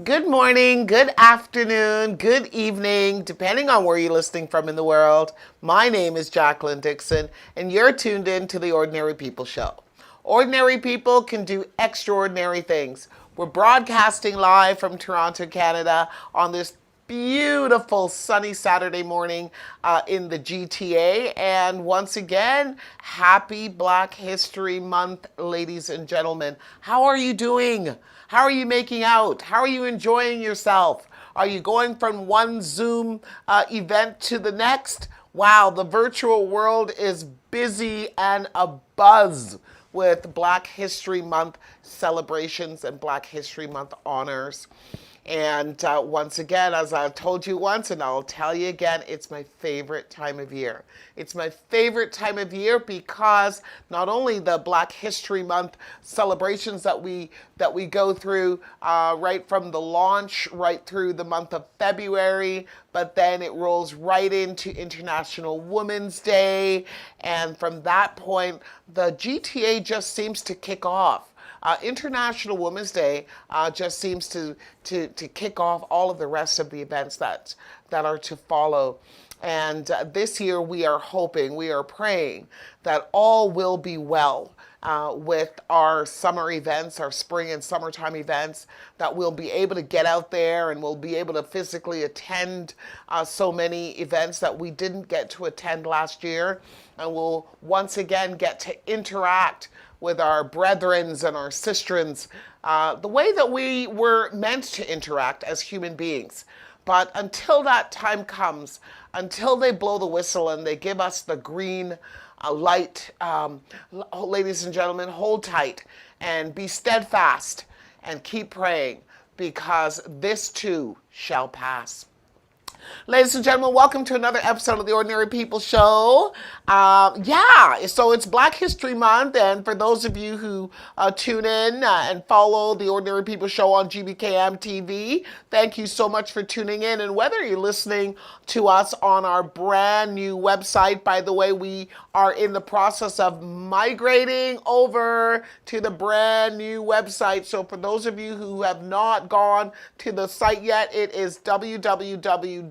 Good morning, good afternoon, good evening, depending on where you're listening from in the world. My name is Jacqueline Dixon, and you're tuned in to the Ordinary People Show. Ordinary people can do extraordinary things. We're broadcasting live from Toronto, Canada on this beautiful sunny Saturday morning in the GTA. And once again, happy Black History Month, ladies and gentlemen. How are you doing? How are you making out? How are you enjoying yourself? Are you going from one Zoom event to the next? Wow, the virtual world is busy and abuzz with Black History Month celebrations and Black History Month honors. And once again, as I've told you once, and I'll tell you again, it's my favorite time of year. It's my favorite time of year because not only the Black History Month celebrations that we go through right from the launch, right through the month of February, but then it rolls right into International Women's Day, and from that point, the GTA just seems to kick off. International Women's Day just seems to kick off all of the rest of the events that are to follow. And this year we are hoping, we are praying that all will be well with our summer events, our spring and summertime events, that we'll be able to get out there and we'll be able to physically attend so many events that we didn't get to attend last year. And we'll once again get to interact with our brethrens and our sistrens, the way that we were meant to interact as human beings. But until that time comes, until they blow the whistle and they give us the green light, ladies and gentlemen, hold tight and be steadfast and keep praying, because this too shall pass. Ladies and gentlemen, welcome to another episode of the Ordinary People Show. So it's Black History Month, and for those of you who tune in and follow the Ordinary People Show on GBKM TV, thank you so much for tuning in. And whether you're listening to us on our brand new website, by the way, we are in the process of migrating over to the brand new website. So for those of you who have not gone to the site yet, it is www.gbkm.tv.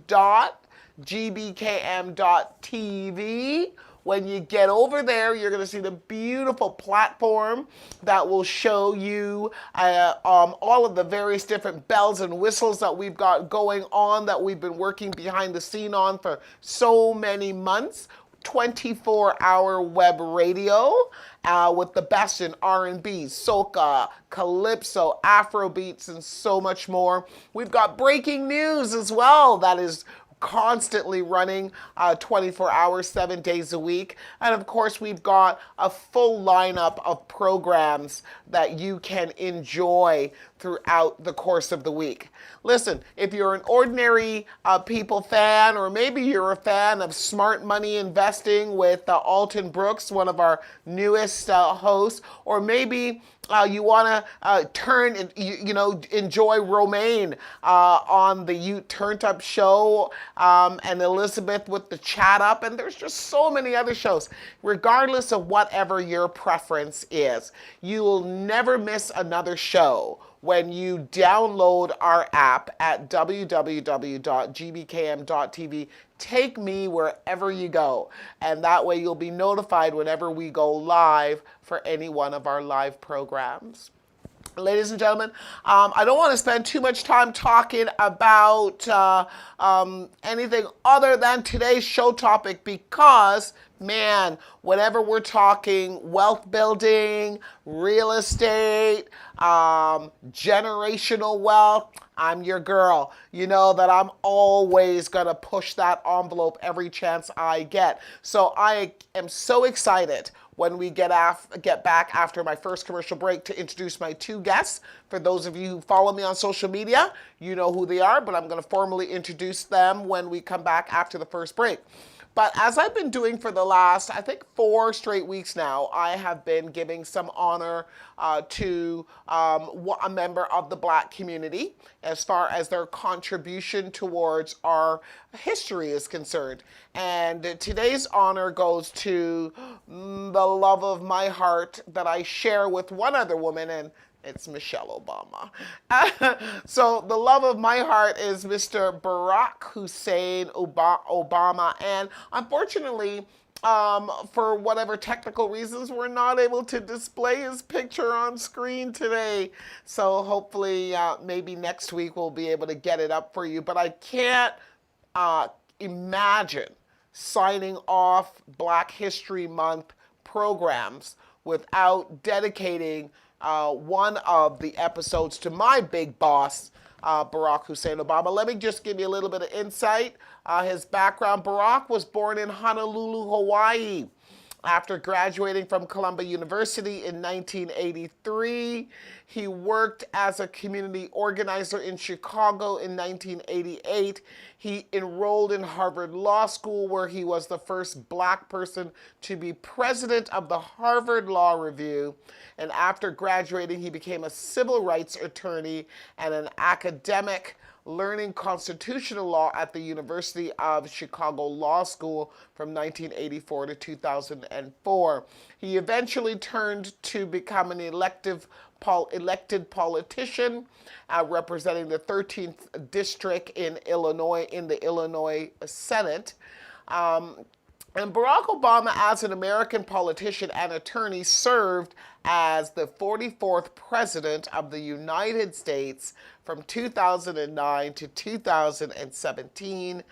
When you get over there, you're going to see the beautiful platform that will show you all of the various different bells and whistles that we've got going on, that we've been working behind the scene on for so many months. 24-hour web radio with the best in R&B, soca, calypso, Afrobeats, and so much more. We've got breaking news as well that is constantly running 24 hours, 7 days a week. And of course, we've got a full lineup of programs that you can enjoy throughout the course of the week. Listen, if you're an Ordinary People fan, or maybe you're a fan of smart money investing with Alton Brooks, one of our newest hosts, or maybe you want to turn and enjoy Romaine on the Ute Turned Up Show, and Elizabeth with the Chat Up, and there's just so many other shows. Regardless of whatever your preference is, you will never miss another show when you download our app at www.gbkm.tv. Take me wherever you go, and that way you'll be notified whenever we go live for any one of our live programs. Ladies and gentlemen, I don't want to spend too much time talking about anything other than today's show topic, because, man, whenever we're talking wealth building, real estate, generational wealth, I'm your girl. You know that I'm always going to push that envelope every chance I get. So I am so excited when we get back after my first commercial break to introduce my two guests. For those of you who follow me on social media, you know who they are, but I'm going to formally introduce them when we come back after the first break. But as I've been doing for the last, I think, 4 straight weeks now, I have been giving some honor to a member of the Black community as far as their contribution towards our history is concerned. And today's honor goes to the love of my heart that I share with one other woman, and It's Michelle Obama. So the love of my heart is Mr. Barack Hussein Obama. And unfortunately, for whatever technical reasons, we're not able to display his picture on screen today. So hopefully, maybe next week we'll be able to get it up for you. But I can't imagine signing off Black History Month programs without dedicating one of the episodes to my big boss, Barack Hussein Obama. Let me just give you a little bit of insight. His background: Barack was born in Honolulu, Hawaii. After graduating from Columbia University in 1983, he worked as a community organizer in Chicago in 1988. He enrolled in Harvard Law School, where he was the first Black person to be president of the Harvard Law Review. And after graduating, he became a civil rights attorney and an academic, learning constitutional law at the University of Chicago Law School from 1984 to 2004. He eventually turned to become an elected politician, representing the 13th district in Illinois in the Illinois Senate. And Barack Obama, as an American politician and attorney, served as the 44th President of the United States from 2009 to 2017.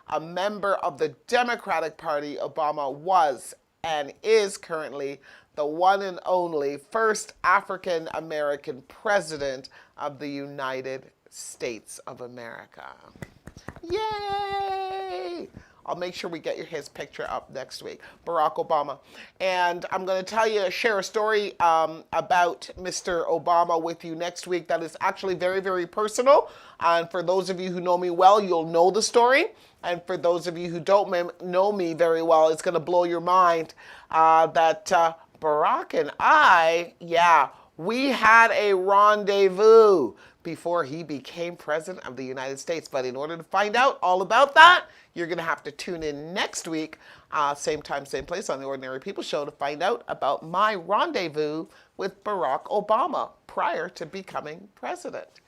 A member of the Democratic Party, Obama was and is currently the one and only first African American President of the United States of America. Yay! I'll make sure we get his picture up next week, Barack Obama. And I'm going to share a story about Mr. Obama with you next week that is actually very, very personal. And for those of you who know me well, you'll know the story. And for those of you who don't know me very well, it's going to blow your mind that Barack and I, we had a rendezvous before he became President of the United States. But in order to find out all about that, you're going to have to tune in next week, same time, same place on the Ordinary People Show to find out about my rendezvous with Barack Obama prior to becoming president.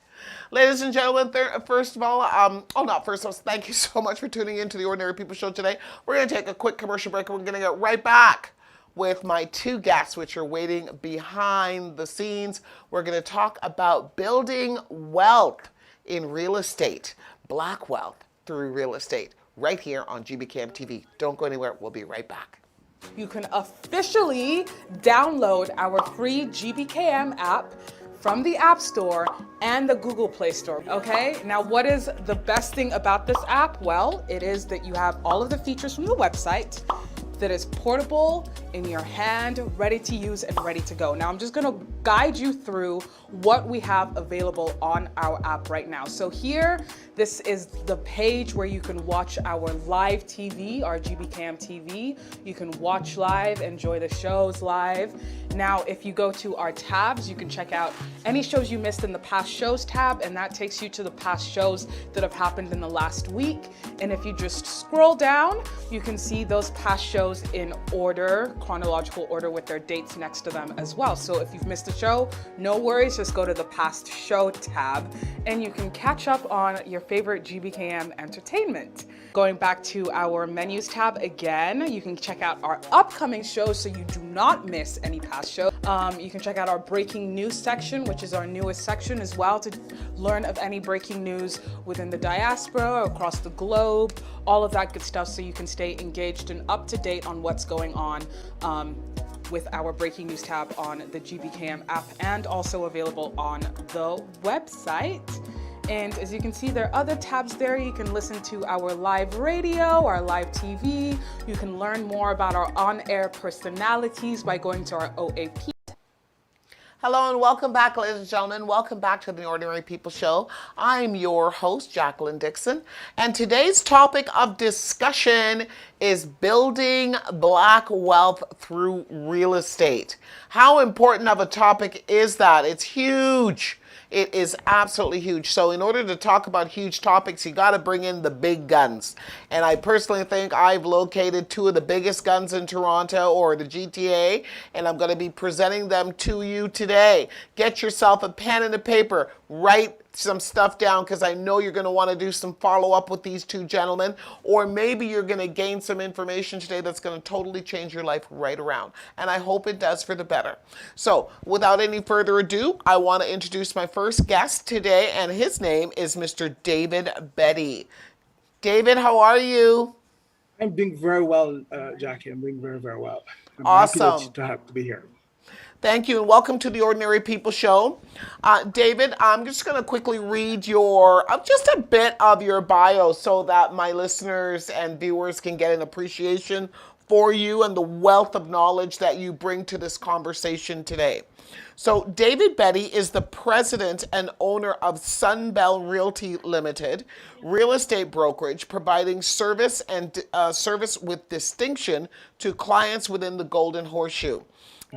Ladies and gentlemen, first of all, thank you so much for tuning in to the Ordinary People Show today. We're going to take a quick commercial break and we're going to get right back with my two guests, which are waiting behind the scenes. We're going to talk about building wealth in real estate, Black wealth through real estate, right here on GBKM TV. Don't go anywhere. We'll be right back. You can officially download our free GBKM app from the App Store and the Google Play Store, okay? Now, what is the best thing about this app? Well, it is that you have all of the features from the website that is portable, in your hand, ready to use and ready to go. Now I'm just gonna guide you through what we have available on our app right now. So here, this is the page where you can watch our live TV, our GBKM TV. You can watch live, enjoy the shows live. Now, if you go to our tabs, you can check out any shows you missed in the past shows tab, and that takes you to the past shows that have happened in the last week. And if you just scroll down, you can see those past shows in order, chronological order with their dates next to them as well. So if you've missed a show, no worries, just go to the past show tab and you can catch up on your favorite GBKM entertainment. Going back to our menus tab again, you can check out our upcoming shows so you do not miss any past shows. You can check out our breaking news section, which is our newest section as well, to learn of any breaking news within the diaspora, across the globe, all of that good stuff, so you can stay engaged and up to date on what's going on with our breaking news tab on the GBKM app, and also available on the website. And as you can see, there are other tabs there. You can listen to our live radio, our live TV. You can learn more about our on-air personalities by going to our OAP. Hello and welcome back, ladies and gentlemen. Welcome back to the Ordinary People Show. I'm your host, Jacqueline Dixon, and today's topic of discussion is building Black wealth through real estate. How important of a topic is that? It's huge. It is absolutely huge. So in order to talk about huge topics, you got to bring in the big guns. And I personally think I've located two of the biggest guns in Toronto or the GTA, and I'm going to be presenting them to you today. Get yourself a pen and a paper. Write some stuff down because I know you're going to want to do some follow up with these two gentlemen, or maybe you're going to gain some information today that's going to totally change your life right around. And I hope it does for the better. So, without any further ado, I want to introduce my first guest today, and his name is Mr. David Betty. David, how are you? I'm doing very well, Jackie. I'm doing very, very well. I'm happy Awesome. to be here. Thank you, and welcome to the Ordinary People Show. David, I'm just going to quickly read your just a bit of your bio so that my listeners and viewers can get an appreciation for you and the wealth of knowledge that you bring to this conversation today. So, David Betty is the president and owner of Sunbell Realty Limited, real estate brokerage providing service and service with distinction to clients within the Golden Horseshoe.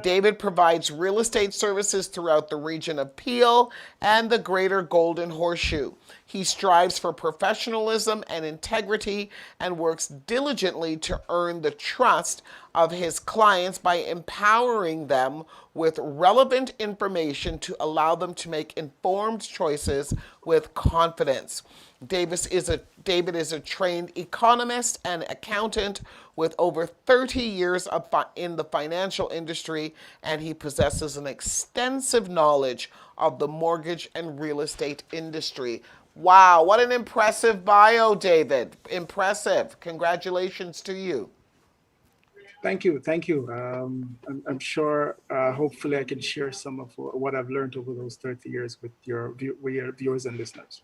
David provides real estate services throughout the region of Peel and the greater Golden Horseshoe. He strives for professionalism and integrity and works diligently to earn the trust of his clients by empowering them with relevant information to allow them to make informed choices with confidence. David is a trained economist and accountant with over 30 years in the financial industry, and he possesses an extensive knowledge of the mortgage and real estate industry. Wow, what an impressive bio, David. Impressive. Congratulations to you. Thank you. Thank you. I'm sure, hopefully, I can share some of what I've learned over those 30 years with with your viewers and listeners.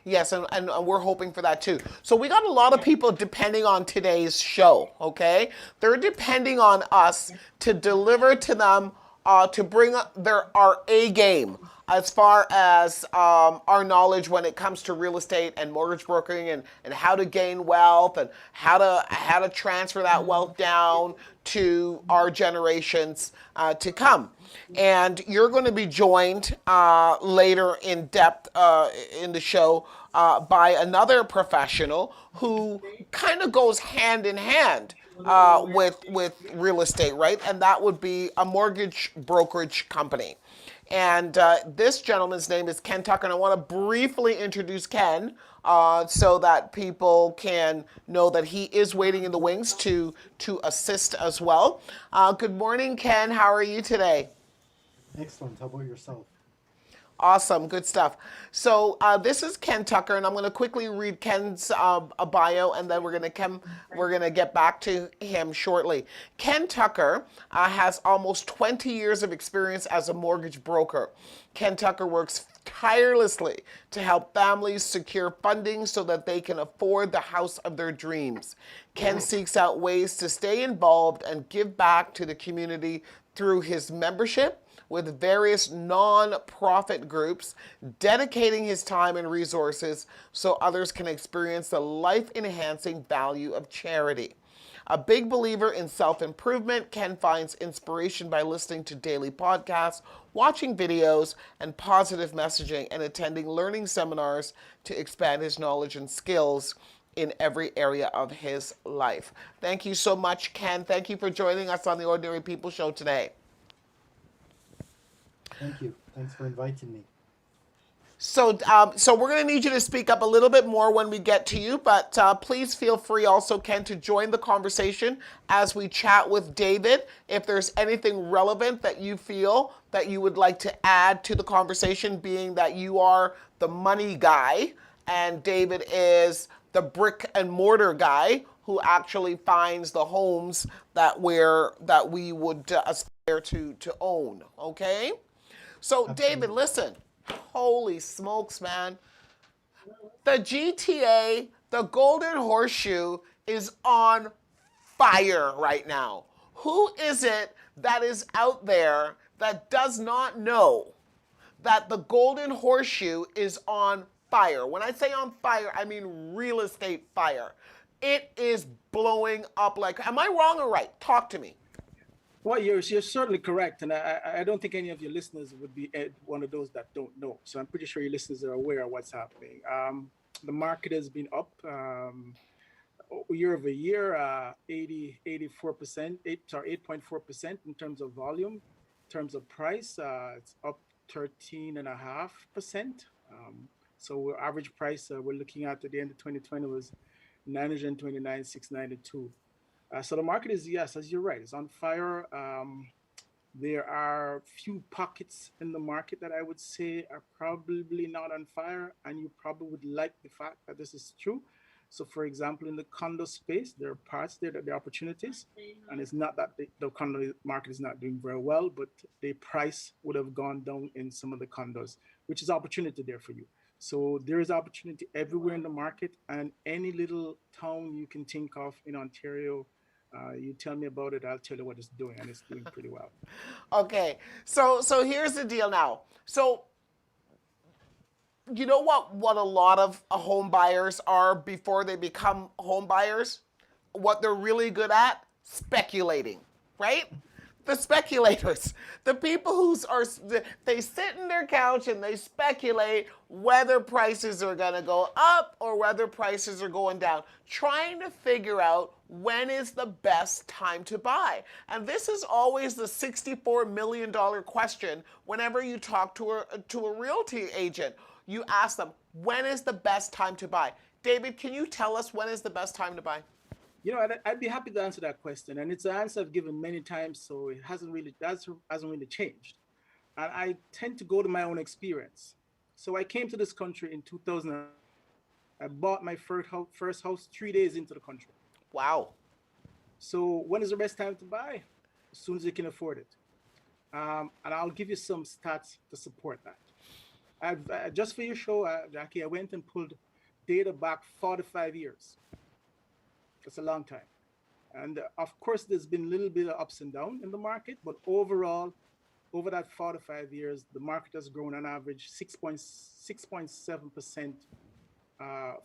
Yes, and we're hoping for that too. So we got a lot of people depending on today's show, okay? They're depending on us to deliver to them, to bring our A game as far as our knowledge when it comes to real estate and mortgage brokering and how to gain wealth and how to transfer that wealth down to our generations to come. And you're going to be joined later in depth in the show by another professional who kind of goes hand in hand with real estate, right? And that would be a mortgage brokerage company. And this gentleman's name is Ken Tucker, and I want to briefly introduce Ken so that people can know that he is waiting in the wings to assist as well. Good morning, Ken. How are you today? Excellent. How about yourself? Awesome, good stuff. So this is Ken Tucker, and I'm going to quickly read Ken's bio, and then we're going to get back to him shortly. Ken Tucker has almost 20 years of experience as a mortgage broker. Ken Tucker works tirelessly to help families secure funding so that they can afford the house of their dreams. Ken seeks out ways to stay involved and give back to the community through his membership with various non-profit groups, dedicating his time and resources so others can experience the life-enhancing value of charity. A big believer in self-improvement, Ken finds inspiration by listening to daily podcasts, watching videos, and positive messaging, and attending learning seminars to expand his knowledge and skills in every area of his life. Thank you so much, Ken. Thank you for joining us on the Ordinary People Show today. Thank you. Thanks for inviting me. So we're going to need you to speak up a little bit more when we get to you, but please feel free also, Ken, to join the conversation as we chat with David. If there's anything relevant that you feel that you would like to add to the conversation, being that you are the money guy and David is the brick and mortar guy who actually finds the homes that we would aspire to own, okay? So, Absolutely. David, listen. Holy smokes, man. The GTA, the Golden Horseshoe, is on fire right now. Who is it that is out there that does not know that the Golden Horseshoe is on fire? When I say on fire, I mean real estate fire. It is blowing up like, am I wrong or right? Talk to me. Well, you're certainly correct, and I don't think any of your listeners would be one of those that don't know. So I'm pretty sure your listeners are aware of what's happening. The market has been up year over year, 84%, 8.4% in terms of volume. In terms of price, it's up 13.5%. So our average price we're looking at the end of 2020 was 929,692. So the market is, yes, as you're right, it's on fire. There are few pockets in the market that I would say are probably not on fire, and you probably would like the fact that this is true. So, for example, in the condo space, there are parts there that there are opportunities, and it's not that the condo market is not doing very well, but the price would have gone down in some of the condos, which is opportunity there for you. So there is opportunity everywhere in the market, and any little town you can think of in Ontario, you tell me about it, I'll tell you what it's doing, and it's doing pretty well. Okay, so here's the deal now. So you know what a lot of home buyers are before they become home buyers? What they're really good at? Speculating, right? The speculators, the people they sit in their couch and they speculate whether prices are going to go up or whether prices are going down, trying to figure out when is the best time to buy. And this is always the $64 million question whenever you talk to a realty agent. You ask them, when is the best time to buy? David, can you tell us when is the best time to buy? I'd be happy to answer that question, and it's an answer I've given many times, so it hasn't really changed. And I tend to go to my own experience. So I came to this country in 2000. I bought my first house 3 days into the country. Wow. So when is the best time to buy? As soon as you can afford it. And I'll give you some stats to support that. Just for your show, Jackie, I went and pulled data back 45 years. That's a long time. And of course, there's been a little bit of ups and downs in the market, but overall, over that 45 years, the market has grown on average 6.7%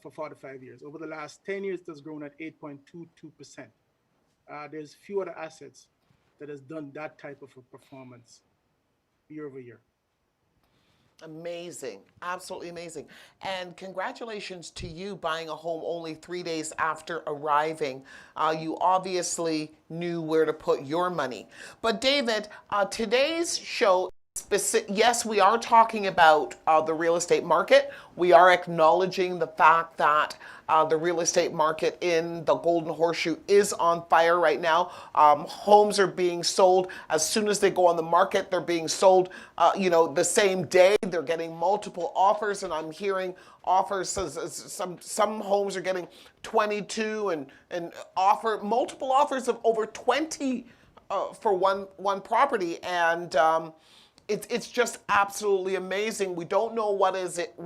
for 45 years. Over the last 10 years, it has grown at 8.22%. There's few other assets that has done that type of a performance year over year. Amazing. Absolutely amazing. And congratulations to you buying a home only 3 days after arriving. You obviously knew where to put your money. But David, today's show, yes, we are talking about the real estate market. We are acknowledging the fact that the real estate market in the Golden Horseshoe is on fire right now. Homes are being sold as soon as they go on the market. They're being sold, the same day. They're getting multiple offers, and I'm hearing offers. Some homes are getting 22 and multiple offers of over 20 for one property, and it's just absolutely amazing. We don't know what is it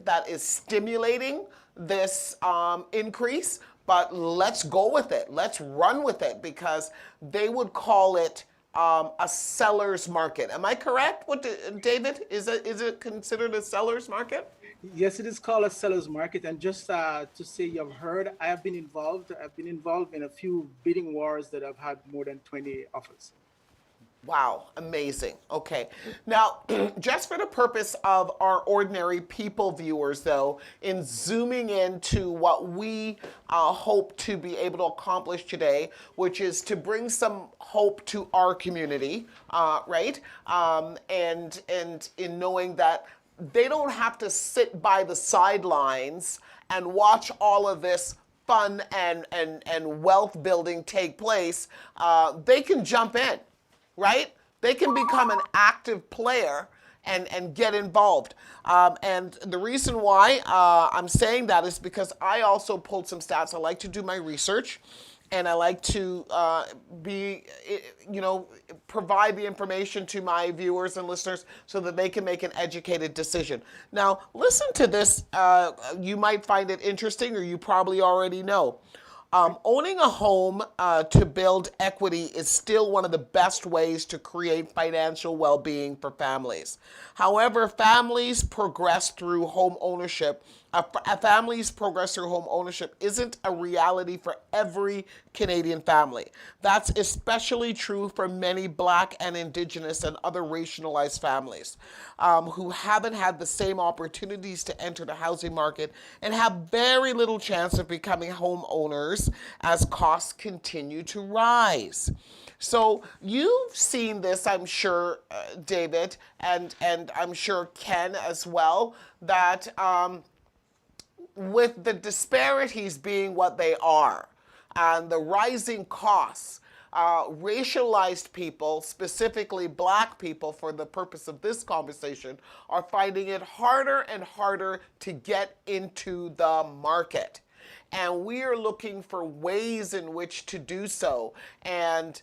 that is stimulating this increase, but let's go with it. Let's run with it, because they would call it a seller's market. Am I correct? David? Is it considered a seller's market? Yes, it is called a seller's market. And just to say you've heard, I've been involved in a few bidding wars that have had more than 20 offers. Wow, amazing. Okay. Now, just for the purpose of our ordinary people viewers, though, in zooming into what we hope to be able to accomplish today, which is to bring some hope to our community, right? And in knowing that they don't have to sit by the sidelines and watch all of this fun and wealth building take place. They can jump in. Right? They can become an active player and get involved. And the reason why I'm saying that is because I also pulled some stats. I like to do my research, and I like to provide the information to my viewers and listeners so that they can make an educated decision. Now, listen to this. You might find it interesting, or you probably already know. Owning a home to build equity is still one of the best ways to create financial well-being for families. However, families progress through home ownership a family's progressive home ownership isn't a reality for every Canadian family. That's especially true for many Black and Indigenous and other racialized families who haven't had the same opportunities to enter the housing market and have very little chance of becoming homeowners as costs continue to rise. So you've seen this, I'm sure, David, and I'm sure Ken as well, that with the disparities being what they are and the rising costs, racialized people, specifically Black people, for the purpose of this conversation, are finding it harder and harder to get into the market. And we are looking for ways in which to do so. And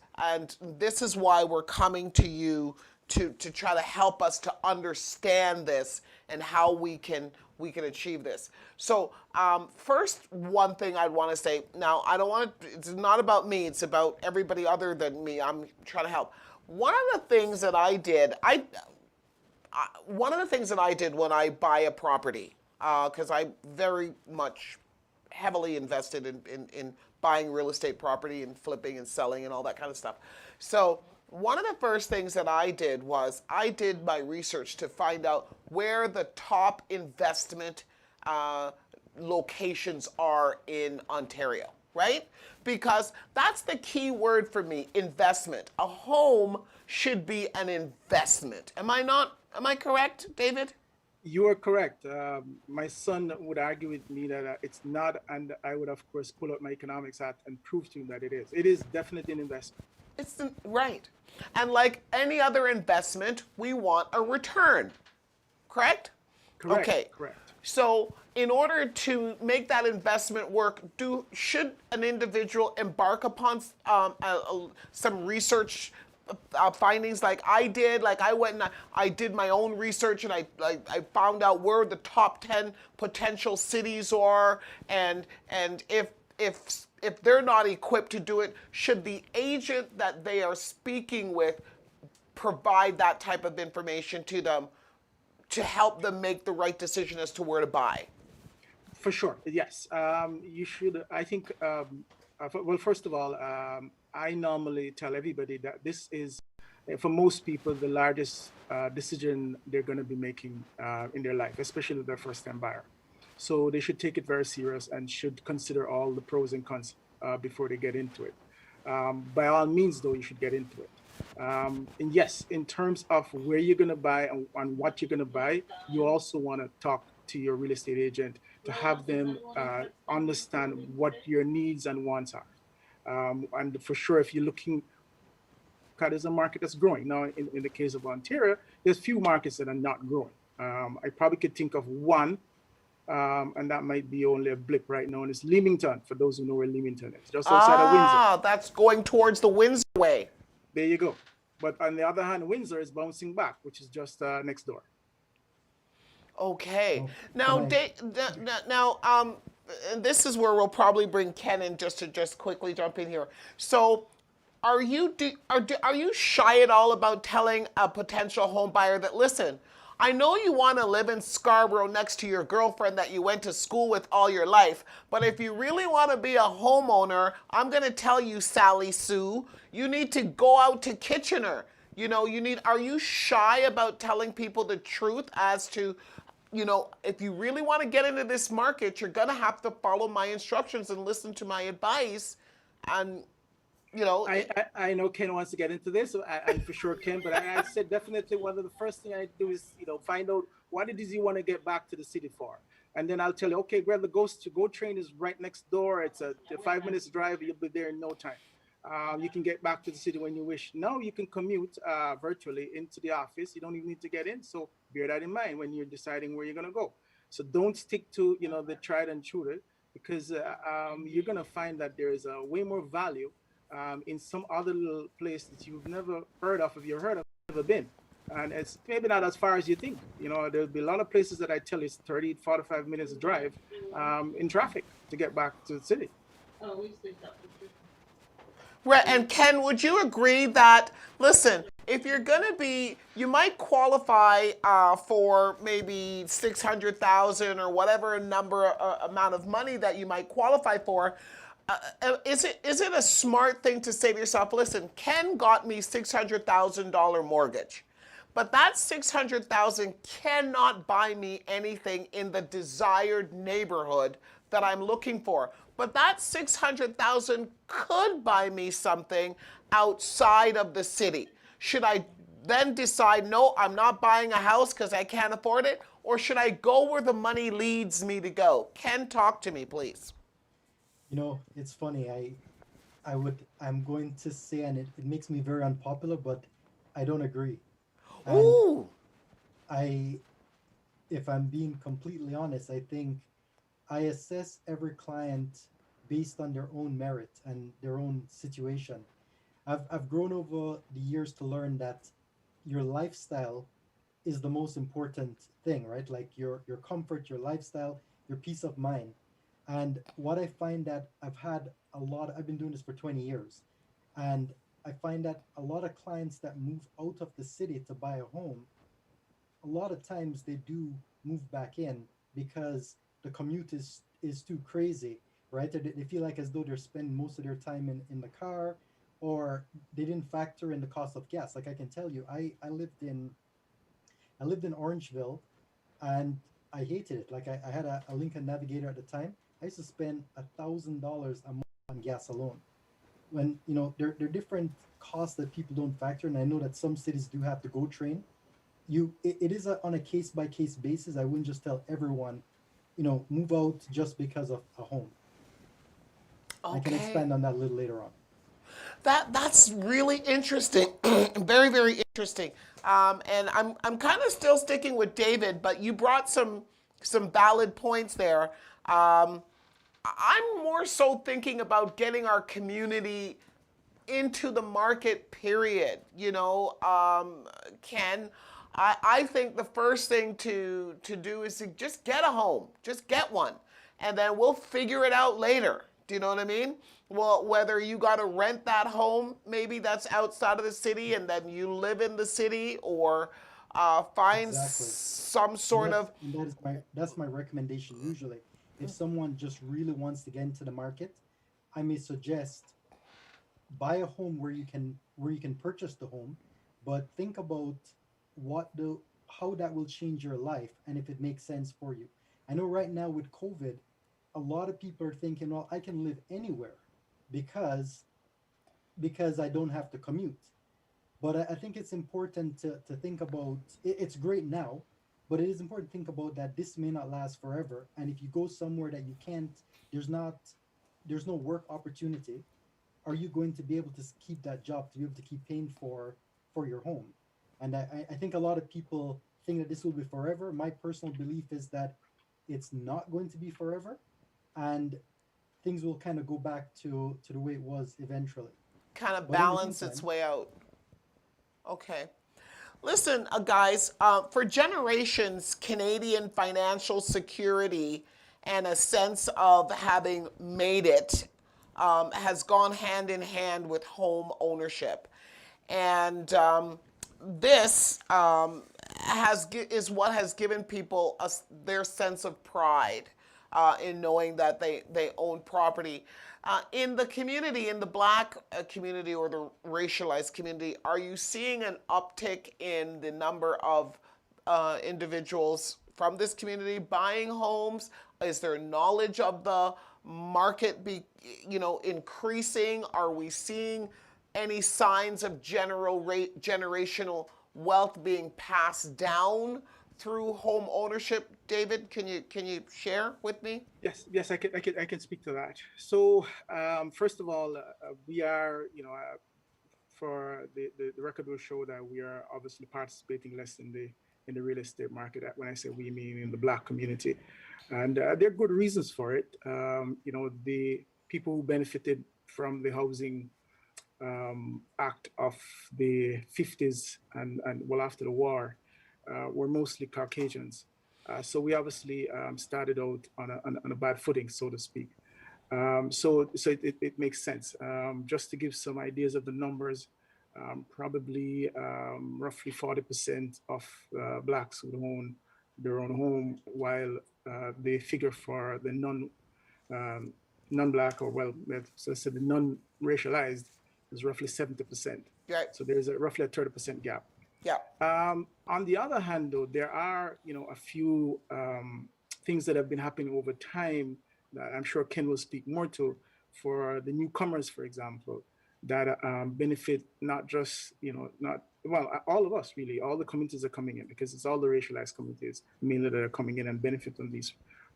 this is why we're coming to you to try to help us to understand this and how we can achieve this. So first, one thing I'd want to say, now I don't want to, it's not about me, it's about everybody other than me. I'm trying to help. One of the things that I did, one of the things that I did when I buy a property, because I very much heavily invested in buying real estate property and flipping and selling and all that kind of stuff. So one of the first things that I did was I did my research to find out where the top investment locations are in Ontario, right? Because that's the key word for me, investment. A home should be an investment. Am I correct, David? You are correct. My son would argue with me that it's not, and I would, of course, pull up my economics hat and prove to him that it is. It is definitely an investment. Right. And like any other investment, we want a return. Correct? Correct. Okay. Correct. So in order to make that investment work, should an individual embark upon some research findings like I did? Like I went and I did my own research and I found out where the top 10 potential cities are, and if they're not equipped to do it, should the agent that they are speaking with provide that type of information to them to help them make the right decision as to where to buy? For sure, yes. You should. I think. Well, first of all, I normally tell everybody that this is, for most people, the largest decision they're going to be making in their life, especially their first-time buyer. So they should take it very serious and should consider all the pros and cons before they get into it. By all means, though, you should get into it. And yes, in terms of where you're going to buy and what you're going to buy, you also want to talk to your real estate agent to have them understand what your needs and wants are. And for sure, if you're looking, there's a market that's growing. Now, in the case of Ontario, there's few markets that are not growing. I probably could think of one, and that might be only a blip right now, and it's Leamington, for those who know where Leamington is, just outside of Windsor. Ah, that's going towards the Windsor way. There you go. But on the other hand, Windsor is bouncing back, which is just next door. Okay. Well, Now, and this is where we'll probably bring Ken in just to quickly jump in here. So, are you shy at all about telling a potential home buyer that, listen, I know you want to live in Scarborough next to your girlfriend that you went to school with all your life, but if you really want to be a homeowner, I'm going to tell you, Sally Sue, you need to go out to Kitchener. Are you shy about telling people the truth as to, if you really want to get into this market, you're going to have to follow my instructions and listen to my advice. And, I know Ken wants to get into this, so I for sure can, but I said definitely one of the first thing I do is, find out what it is you want to get back to the city for. And then I'll tell you, okay, grab the go train is right next door. It's a 5 minutes drive. You'll be there in no time. You can get back to the city when you wish. Now you can commute virtually into the office. You don't even need to get in. So bear that in mind when you're deciding where you're going to go. So don't stick to, the tried and true, because you're going to find that there is way more value in some other little place that you've never heard of, if you've heard of, never been. And it's maybe not as far as you think. There'll be a lot of places that I tell you it's 30, 45 minutes drive in traffic to get back to the city. Right, and Ken, would you agree that, listen, if you're going to be, you might qualify for maybe 600,000 or whatever number amount of money that you might qualify for. Is it a smart thing to say to yourself, listen, Ken got me $600,000 mortgage, but that 600,000 cannot buy me anything in the desired neighborhood that I'm looking for. But that 600,000 could buy me something outside of the city. Should I then decide, no, I'm not buying a house because I can't afford it? Or should I go where the money leads me to go? Ken, talk to me, please. You know, it's funny. I'm going to say, and it makes me very unpopular, but I don't agree. And Ooh, I, if I'm being completely honest, I think I assess every client based on their own merit and their own situation. I've grown over the years to learn that your lifestyle is the most important thing, right? Like your comfort, your lifestyle, your peace of mind. And what I find that I've been doing this for 20 years, and I find that a lot of clients that move out of the city to buy a home, a lot of times they do move back in because the commute is too crazy, right? They feel like as though they're spending most of their time in the car, or they didn't factor in the cost of gas. Like I can tell you, I lived in Orangeville, and I hated it. Like I had a Lincoln Navigator at the time. I used to spend $1,000 a month on gas alone. When there are different costs that people don't factor, and I know that some cities do have to go train. It is on a case by case basis. I wouldn't just tell everyone, move out just because of a home. I can okay. expand on that a little later on. That's really interesting, very very interesting. And I'm kind of still sticking with David, but you brought some valid points there. Um, I'm more so thinking about getting our community into the market, period. Ken, I think the first thing to do is to just get a home, just get one, and then we'll figure it out later. Do you know what I mean? Well, whether you got to rent that home, maybe that's outside of the city, and then you live in the city, or find Exactly. some And sort of. that's my recommendation usually. If someone just really wants to get into the market, I may suggest buy a home where you can purchase the home, but think about what the how that will change your life and if it makes sense for you. I know right now with COVID, a lot of people are thinking, well, I can live anywhere because I don't have to commute. But I think it's important to think about it's great now, but it is important to think about that this may not last forever. And if you go somewhere that you can't, there's not, there's no work opportunity, are you going to be able to keep that job to be able to keep paying for your home? And I think a lot of people think that this will be forever. My personal belief is that it's not going to be forever, and things will kind of go back to the way it was eventually. Kind of But in the balance its meantime, way out. Okay. Listen, guys, for generations, Canadian financial security and a sense of having made it has gone hand in hand with home ownership. And this is what has given people their sense of pride in knowing that they own property. In the community, in the black community or the racialized community, are you seeing an uptick in the number of individuals from this community buying homes? Is there knowledge of the market increasing? Are we seeing any signs of generational wealth being passed down through home ownership? David, can you share with me? Yes, I can speak to that. So, first of all, we are, for the record will show that we are obviously participating less in the real estate market. When I say we, mean in the black community, and there are good reasons for it. The people who benefited from the housing act of the 50s and well after the war were mostly Caucasians. So we obviously started out on a bad footing, so to speak. It makes sense. Just to give some ideas of the numbers, probably roughly 40% of blacks would own their own home, while the figure for the um, non-black, or well, let's say the non-racialized, is roughly 70%. Right. So there's roughly a 30% gap. Yeah. On the other hand, though, there are a few things that have been happening over time that I'm sure Ken will speak more to, for the newcomers, for example, that benefit not just not well all of us, really. All the communities are coming in, because it's all the racialized communities mainly that are coming in and benefit from these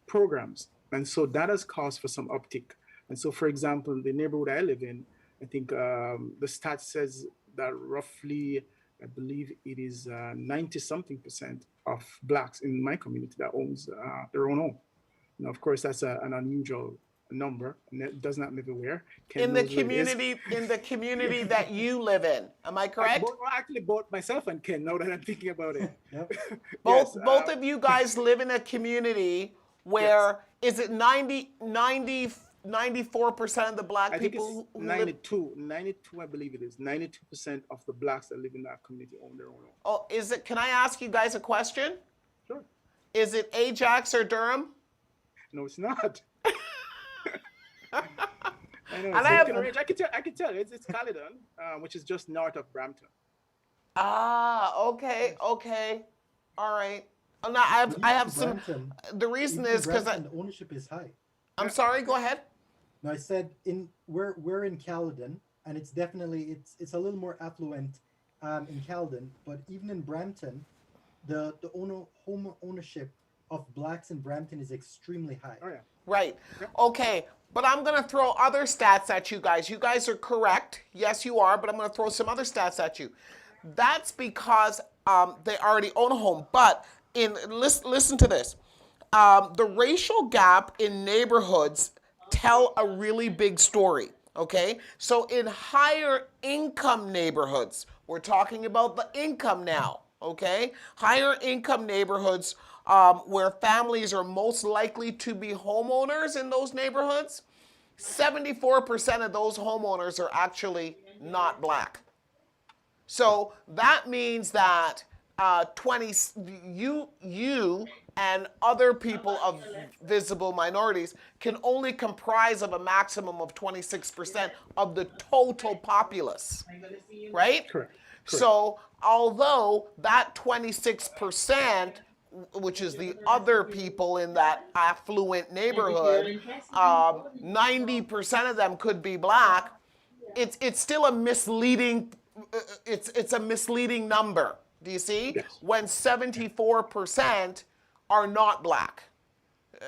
programs, and so that has caused for some uptick. And so, for example, the neighborhood I live in, I think the stat says that roughly, I believe it is 90 something percent of blacks in my community that owns their own home. Now, of course, that's an unusual number, and it does not live everywhere. Ken In the knows where it is. community that you live in, am I correct? Actually, both myself and Ken, now that I'm thinking about it. Yep. Both Yes, both of you guys live in a community where is it 94% of the black I think people it's who live? 92, I believe it is. 92% of the blacks that live in that community own their own home. Oh, is it? Can I ask you guys a question? Sure. Is it Ajax or Durham? No, it's not. I know. And I have- I can tell. It's Caledon, which is just north of Brampton. Ah, okay, all right. Now I have some. Brampton, The reason even is because Brampton, the ownership is high. I'm sorry. Go ahead. No, I said we're in Caledon, and it's definitely it's a little more affluent in Caledon, but even in Brampton, the home ownership of blacks in Brampton is extremely high. Oh yeah. Right. Okay. But I'm going to throw other stats at you guys. You guys are correct. Yes, you are. But I'm going to throw some other stats at you. That's because they already own a home. But listen to this. The racial gap in neighborhoods tell a really big story. Okay. So in higher income neighborhoods, we're talking about the income now. Okay. Higher income neighborhoods, where families are most likely to be homeowners in those neighborhoods, 74% of those homeowners are actually not black. So that means that 20 you and other people of visible minorities can only comprise of a maximum of 26% of the total populace, right? Correct. So although that 26%, which is the other people in that affluent neighborhood, 90% of them could be black, it's still a misleading, it's a misleading number. Do you see? Yes. When 74% are not black.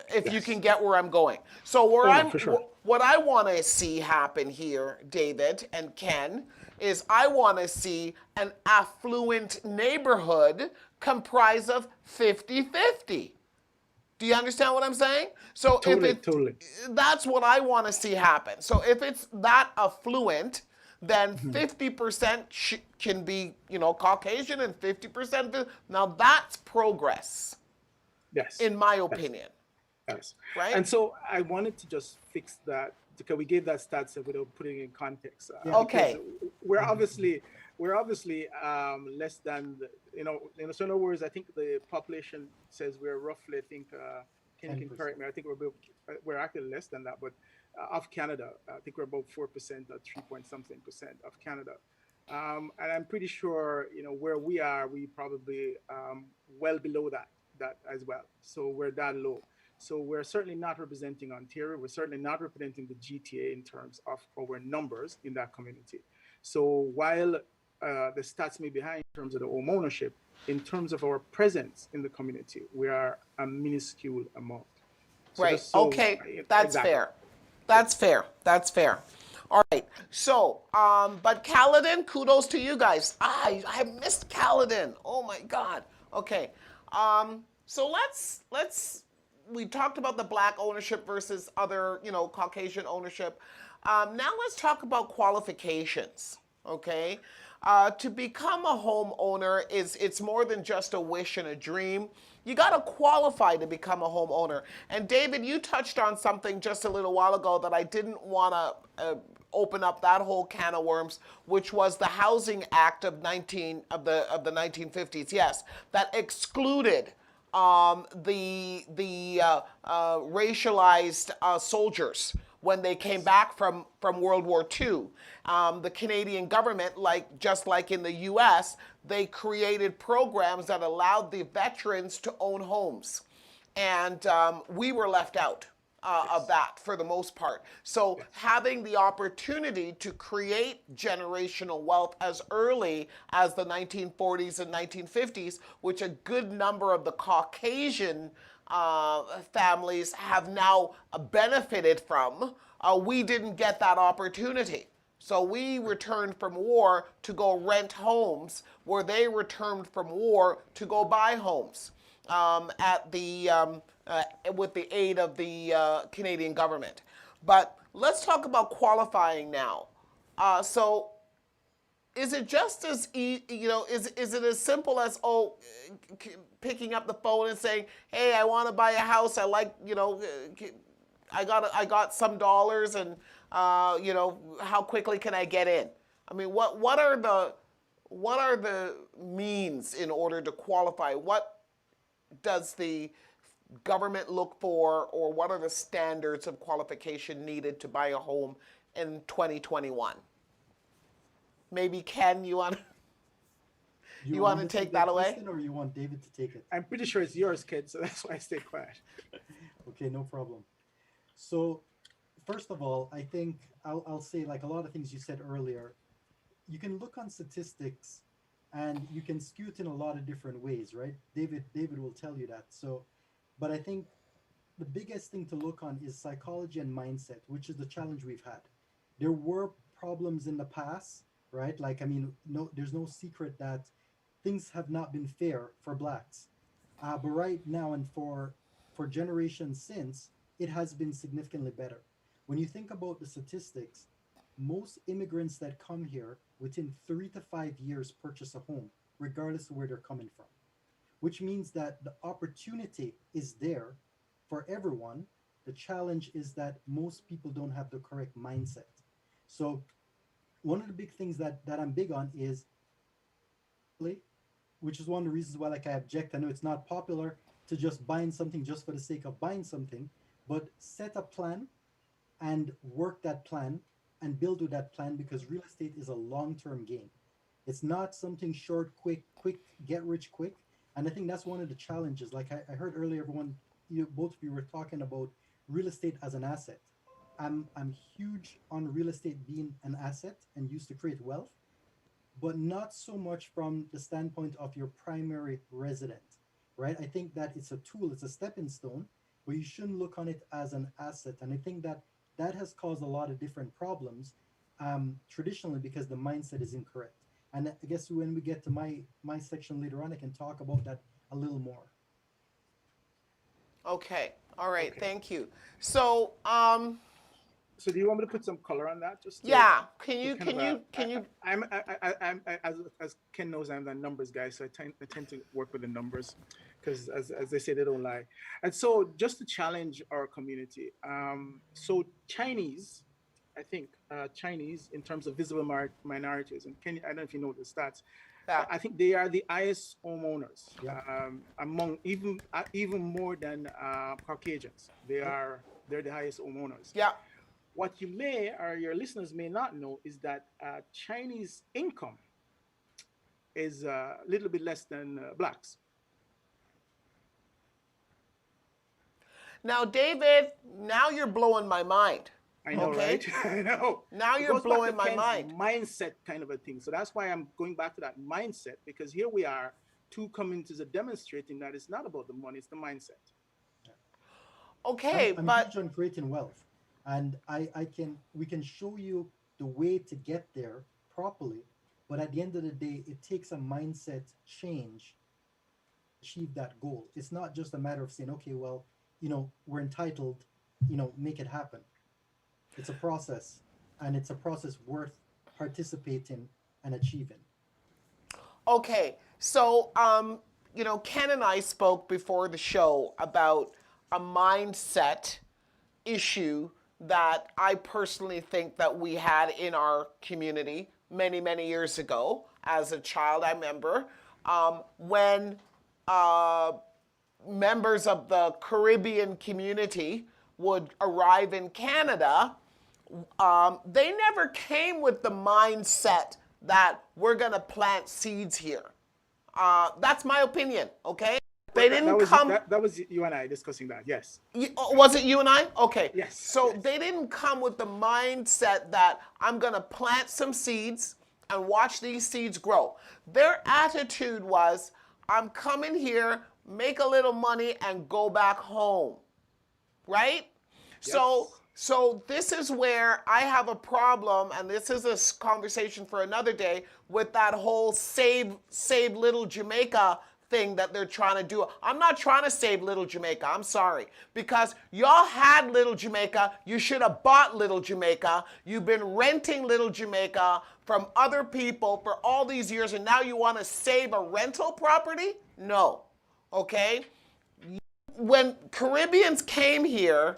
If you Yes. can get where I'm going. So where yeah, I'm for sure. what I want to see happen here, David and Ken, is I want to see an affluent neighborhood comprised of 50-50. Do you understand what I'm saying? So Totally. that's what I want to see happen. So if it's that affluent, then 50% can be, Caucasian, and 50%. Now that's progress, Yes. in my opinion. Yes. Right? And so I wanted to just fix that, because we gave that stats without putting it in context. Okay. Because we're obviously less than in other words, I think the population says we're roughly, I think Ken can 10%. correct me, I think we're actually less than that, but of Canada, I think we're about 4% or 3 point something percent of Canada. And I'm pretty sure, where we are, we probably well below that as well. So we're that low. So we're certainly not representing Ontario. We're certainly not representing the GTA in terms of our numbers in that community. So while the stats may be high in terms of the home ownership, in terms of our presence in the community, we are a minuscule amount. So Right. just so- Okay. That's exactly. fair. That's fair. All right. So, but Caledon, kudos to you guys. I missed Caledon. Oh my God. Okay. So we talked about the black ownership versus other, Caucasian ownership. Now let's talk about qualifications. Okay, to become a homeowner is it's more than just a wish and a dream. You got to qualify to become a homeowner. And David, you touched on something just a little while ago that I didn't want to open up that whole can of worms, which was the Housing Act of the 1950s. Yes, that excluded the racialized soldiers when they came back from World War II. The Canadian government, like just like in the U.S., they created programs that allowed the veterans to own homes, and we were left out of Yes. that for the most part. So Yes. having the opportunity to create generational wealth as early as the 1940s and 1950s, which a good number of the Caucasian families have now benefited from, we didn't get that opportunity. So we returned from war to go rent homes, where they returned from war to go buy homes at with the aid of the Canadian government. But let's talk about qualifying now. So is it just as is it as simple as picking up the phone and saying, hey, I want to buy a house, I like, I got some dollars, and how quickly can I get in? I mean, what are the means in order to qualify? What does the government look for, or what are the standards of qualification needed to buy a home in 2021? Maybe Ken, you want Do you you want want me to to take take that that away? question, or you want David to take it? I'm pretty sure it's yours, kid, so that's why I stay quiet. Okay, no problem. So, first of all, I think I'll say, like a lot of things you said earlier, you can look on statistics and you can skew it in a lot of different ways, right? David will tell you that. So, but I think the biggest thing to look on is psychology and mindset, which is the challenge we've had. There were problems in the past, right? Like, I mean, no, there's no secret that things have not been fair for blacks. But right now, and for generations since, it has been significantly better. When you think about the statistics, most immigrants that come here within 3 to 5 years purchase a home, regardless of where they're coming from, which means that the opportunity is there for everyone. The challenge is that most people don't have the correct mindset. So one of the big things that I'm big on is, which is one of the reasons why, like, I object. I know it's not popular to just buying something just for the sake of buying something, but set a plan and work that plan and build with that plan, because real estate is a long-term game. It's not something short, quick, get rich quick. And I think that's one of the challenges. Like I heard earlier, everyone, both of you were talking about real estate as an asset. I'm huge on real estate being an asset and used to create wealth, but not so much from the standpoint of your primary resident, right? I think that it's a tool, it's a stepping stone, but you shouldn't look on it as an asset. And I think that that has caused a lot of different problems, traditionally, because the mindset is incorrect. And I guess when we get to my section later on, I can talk about that a little more. Okay. All right. Okay. Thank you. So, So do you want me to put some color on that, just yeah. Can to you kind of can you can you as Ken knows, I'm the numbers guy, so I tend to work with the numbers because as they say, they don't lie. And so just to challenge our community, so Chinese, I think Chinese in terms of visible minorities, and Ken, I don't know if you know the stats. yeah. I think they are the highest homeowners Yep. among even more than Caucasians. Yep. They're the highest homeowners. Yeah. What you may or your listeners may not know is that Chinese income is a little bit less than blacks. Now, David, now you're blowing my mind. I know, right? Okay? I know. Now It you're goes back to blowing my Ken's mind. mindset kind of a thing. So that's why I'm going back to that mindset, because here we are, two communities are demonstrating that it's not about the money, it's the mindset. Okay, I'm but huge on creating wealth, and I can we can show you the way to get there properly, but at the end of the day, it takes a mindset change to achieve that goal. It's not just a matter of saying, okay, well, we're entitled, make it happen. It's a process, and it's a process worth participating and achieving. Okay, so Ken and I spoke before the show about a mindset issue that I personally think that we had in our community many, many years ago. As a child, I remember when members of the Caribbean community would arrive in Canada, they never came with the mindset that we're going to plant seeds here. That's my opinion, okay? They didn't come. That was you and I discussing that. Yes. Was it you and I? Okay. Yes. So Yes. they didn't come with the mindset that I'm going to plant some seeds and watch these seeds grow. Their attitude was, I'm coming here, make a little money, and go back home. Right? So this is where I have a problem, and this is a conversation for another day, with that whole save little Jamaica thing that they're trying to do. I'm not trying to save little Jamaica. I'm sorry. Because y'all had little Jamaica. You should have bought little Jamaica. You've been renting little Jamaica from other people for all these years, and now you want to save a rental property? No. Okay? When Caribbeans came here,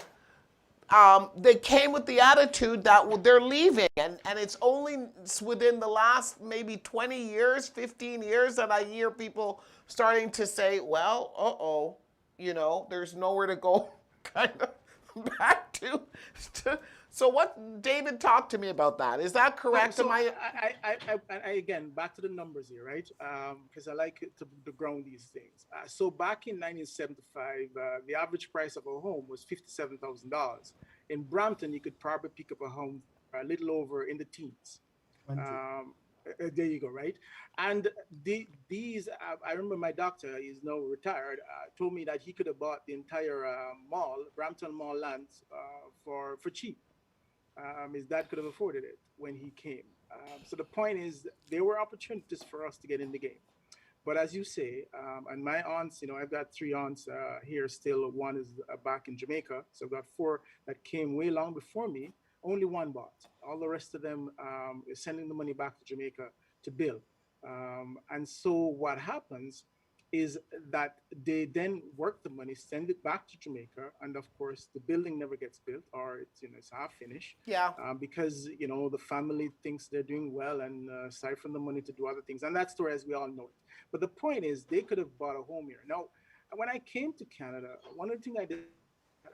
they came with the attitude that they're leaving, and it's only within the last maybe 20 years, 15 years that I hear people starting to say, well, there's nowhere to go kind of back to. So what, David, talk to me about that. Is that correct? So I again, back to the numbers here, right? Because I like to ground these things. So back in 1975, the average price of a home was $57,000. In Brampton, you could probably pick up a home a little over in the teens. There you go, right? And these, I remember my doctor, he's now retired, told me that he could have bought the entire Brampton Mall land for cheap. His dad could have afforded it when he came. So the point is, there were opportunities for us to get in the game. But as you say, and my aunts, I've got 3 aunts here still. One is back in Jamaica. So I've got 4 that came way long before me. Only 1 bought. All the rest of them is sending the money back to Jamaica to build. And so what happens is that they then work the money, send it back to Jamaica, and of course the building never gets built, or it's half finished. Yeah. Because the family thinks they're doing well and siphon the money to do other things, and that's the story as we all know it. But the point is, they could have bought a home here. Now, when I came to Canada, one of the things I did,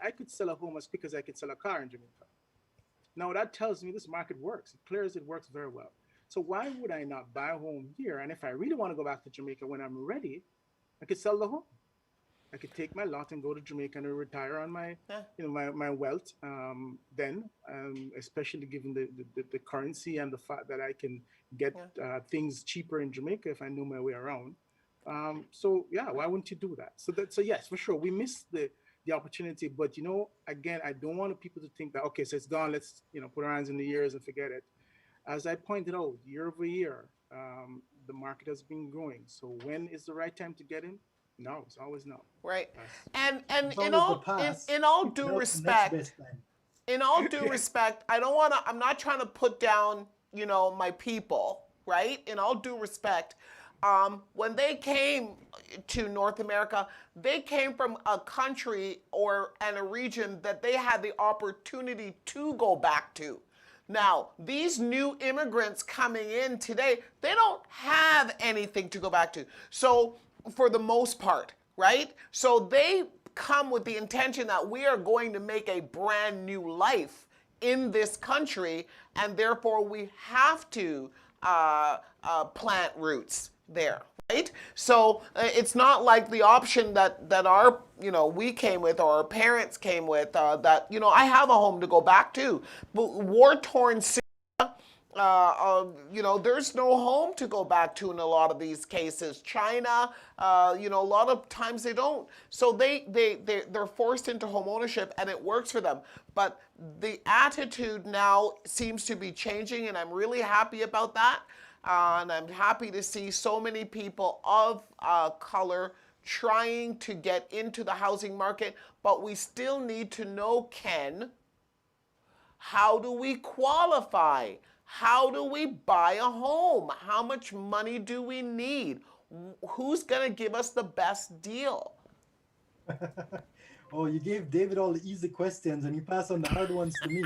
I could sell a home as quick as I could sell a car in Jamaica. Now that tells me this market works. It clears, it works very well. So why would I not buy a home here? And if I really want to go back to Jamaica when I'm ready, I could sell the home. I could take my lot and go to Jamaica and retire on my, my wealth. Especially given the currency and the fact that I can get things cheaper in Jamaica if I knew my way around. Why wouldn't you do that? So yes, for sure, we missed the opportunity. But again, I don't want people to think that so it's gone. Let's put our hands in the ears and forget it. As I pointed out, year over year, the market has been growing. So when is the right time to get in? No, it's always no. Right. Yes. And in all due respect, I'm not trying to put down, my people, right? In all due respect, when they came to North America, they came from a country and a region that they had the opportunity to go back to. Now, these new immigrants coming in today, they don't have anything to go back to. So, for the most part, right? So they come with the intention that we are going to make a brand new life in this country, and therefore we have to plant roots there, right? So it's not like the option that our, we came with, or our parents came with, that, I have a home to go back to. But war-torn Syria, there's no home to go back to in a lot of these cases. China, a lot of times they don't. So they're forced into home ownership, and it works for them. But the attitude now seems to be changing, and I'm really happy about that. And I'm happy to see so many people of color trying to get into the housing market. But we still need to know, Ken, how do we qualify? How do we buy a home? How much money do we need? Who's going to give us the best deal? Oh, you gave David all the easy questions and you pass on the hard ones to me.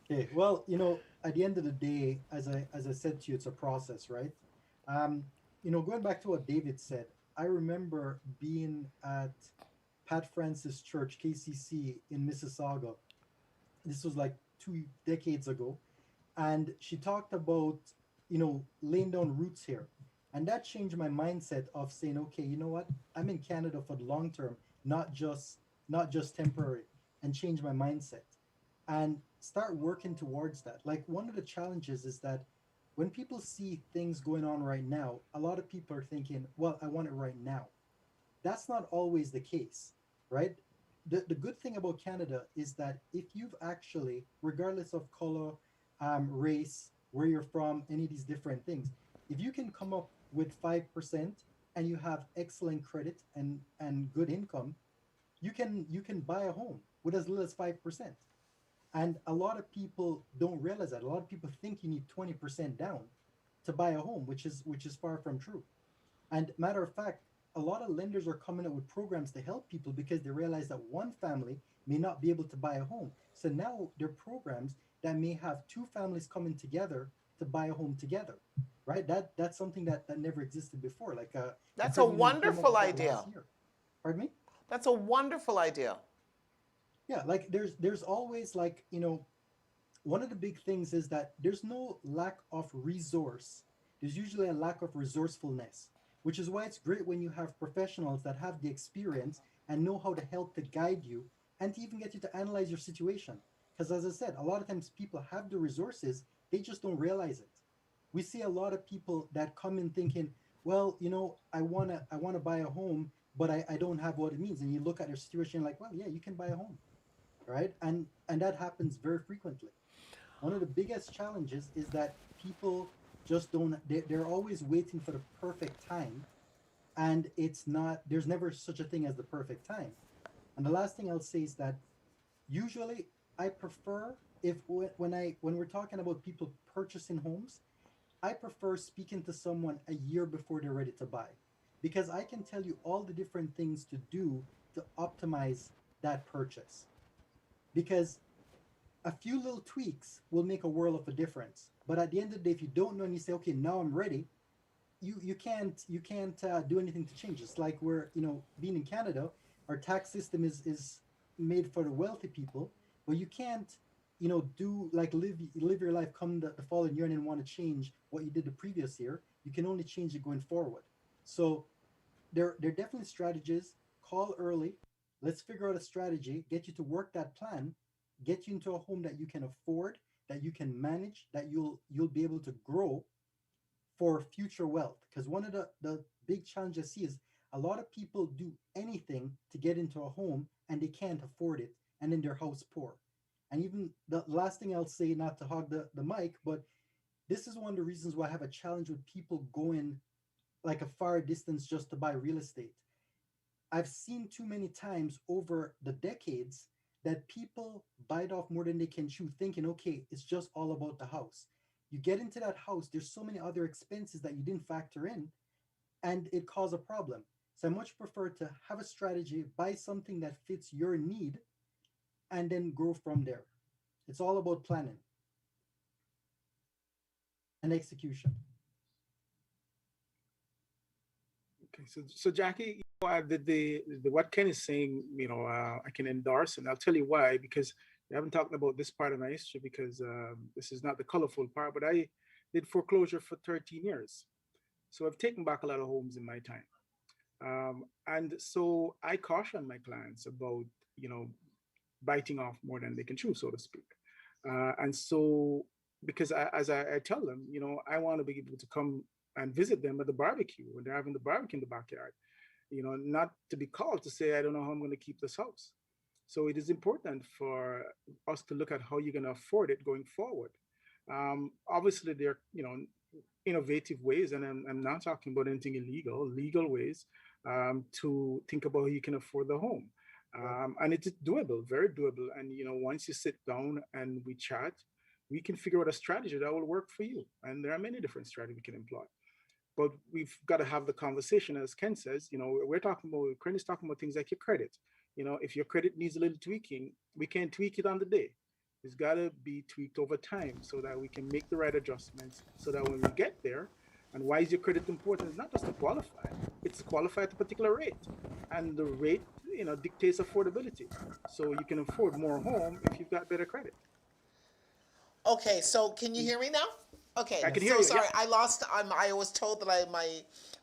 Okay, well, at the end of the day, as I said to you, it's a process, right? Um, going back to what David said, I remember being at Pat Francis Church, KCC in Mississauga. This was like 2 decades ago, and she talked about laying down roots here, and that changed my mindset of saying, okay, you know what, I'm in Canada for the long term, not just temporary, and change my mindset and start working towards that. Like, one of the challenges is that when people see things going on right now, a lot of people are thinking, well, I want it right now. That's not always the case, right? The good thing about Canada is that if you've actually, regardless of color, race, where you're from, any of these different things, if you can come up with 5% and you have excellent credit and good income, you can buy a home with as little as 5%. And a lot of people don't realize that. A lot of people think you need 20% down to buy a home, which is far from true. And matter of fact, a lot of lenders are coming up with programs to help people because they realize that one family may not be able to buy a home. So now there are programs that may have two families coming together to buy a home together, right? That's something that never existed before. Like the That's a credit union came up wonderful with that last idea. year. Pardon me? That's a wonderful idea. Yeah, like there's always, like, one of the big things is that there's no lack of resource. There's usually a lack of resourcefulness, which is why it's great when you have professionals that have the experience and know how to help to guide you and to even get you to analyze your situation. Because as I said, a lot of times people have the resources, they just don't realize it. We see a lot of people that come in thinking, well, I wanna buy a home, but I don't have what it means. And you look at their situation like, well, yeah, you can buy a home, right? And that happens very frequently. One of the biggest challenges is that people just don't, they're always waiting for the perfect time, and it's not, there's never such a thing as the perfect time. And the last thing I'll say is that usually I prefer, if when we're talking about people purchasing homes, I prefer speaking to someone a year before they're ready to buy, because I can tell you all the different things to do to optimize that purchase. Because a few little tweaks will make a world of a difference. But at the end of the day, if you don't know and you say, okay, now I'm ready, you can't do anything to change. It's like, we're, being in Canada, our tax system is made for the wealthy people, but you can't, do like live your life come the following year and then want to change what you did the previous year. You can only change it going forward. So there are definitely strategies. Call early. Let's figure out a strategy, get you to work that plan, get you into a home that you can afford, that you can manage, that you'll be able to grow for future wealth. Because one of the big challenges I see is a lot of people do anything to get into a home and they can't afford it, and then their house poor. And even the last thing I'll say, not to hog the mic, but this is one of the reasons why I have a challenge with people going like a far distance just to buy real estate. I've seen too many times over the decades that people bite off more than they can chew, thinking, okay, it's just all about the house. You get into that house, there's so many other expenses that you didn't factor in, and it causes a problem. So I much prefer to have a strategy, buy something that fits your need, and then grow from there. It's all about planning and execution. Okay, so Jackie, the what Ken is saying, I can endorse, and I'll tell you why. Because we haven't talked about this part of my history, because this is not the colorful part. But I did foreclosure for 13 years, so I've taken back a lot of homes in my time. And so I caution my clients about, you know, biting off more than they can chew, so to speak. And so, because as I tell them, I want to be able to come and visit them at the barbecue when they're having the barbecue in the backyard, not to be called to say, I don't know how I'm going to keep this house. So it is important for us to look at how you're going to afford it going forward. Obviously, there are, innovative ways, and I'm not talking about anything illegal, legal ways to think about how you can afford the home. And it's doable, very doable. And once you sit down and we chat, we can figure out a strategy that will work for you. And there are many different strategies we can employ. But we've got to have the conversation, as Ken says. We're talking about Ken is talking about things like your credit. If your credit needs a little tweaking, we can't tweak it on the day. It's got to be tweaked over time so that we can make the right adjustments so that when we get there, and why is your credit important? It's not just to qualify, it's to qualify at a particular rate. And the rate, dictates affordability. So you can afford more home if you've got better credit. Okay, so can you hear me now? Okay, I can Yes. hear so you. sorry, Yep. I was told that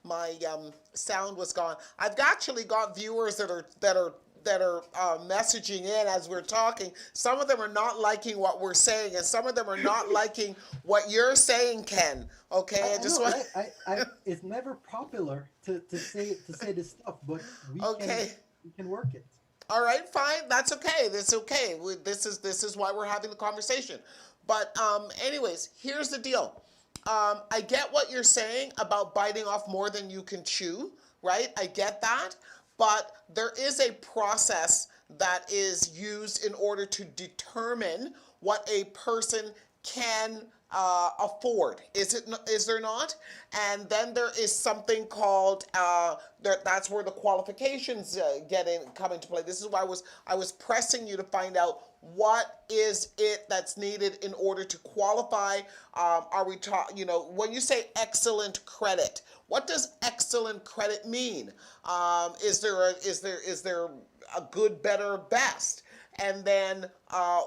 my sound was gone. I've actually got viewers that are messaging in as we're talking. Some of them are not liking what we're saying, and some of them are not liking what you're saying, Ken. Okay, I I just know, want. right? It's never popular to say this stuff, but Okay. we can work it. All right, fine. That's okay. That's okay. This is why we're having the conversation. But anyways, here's the deal. I get what you're saying about biting off more than you can chew, right? I get that, but there is a process that is used in order to determine what a person can afford. Is there not? And then there is something called that's where the qualifications come into play. This is why I was pressing you to find out what is it that's needed in order to qualify. Are we talking? When you say excellent credit, what does excellent credit mean? Is there a good, better, best? And then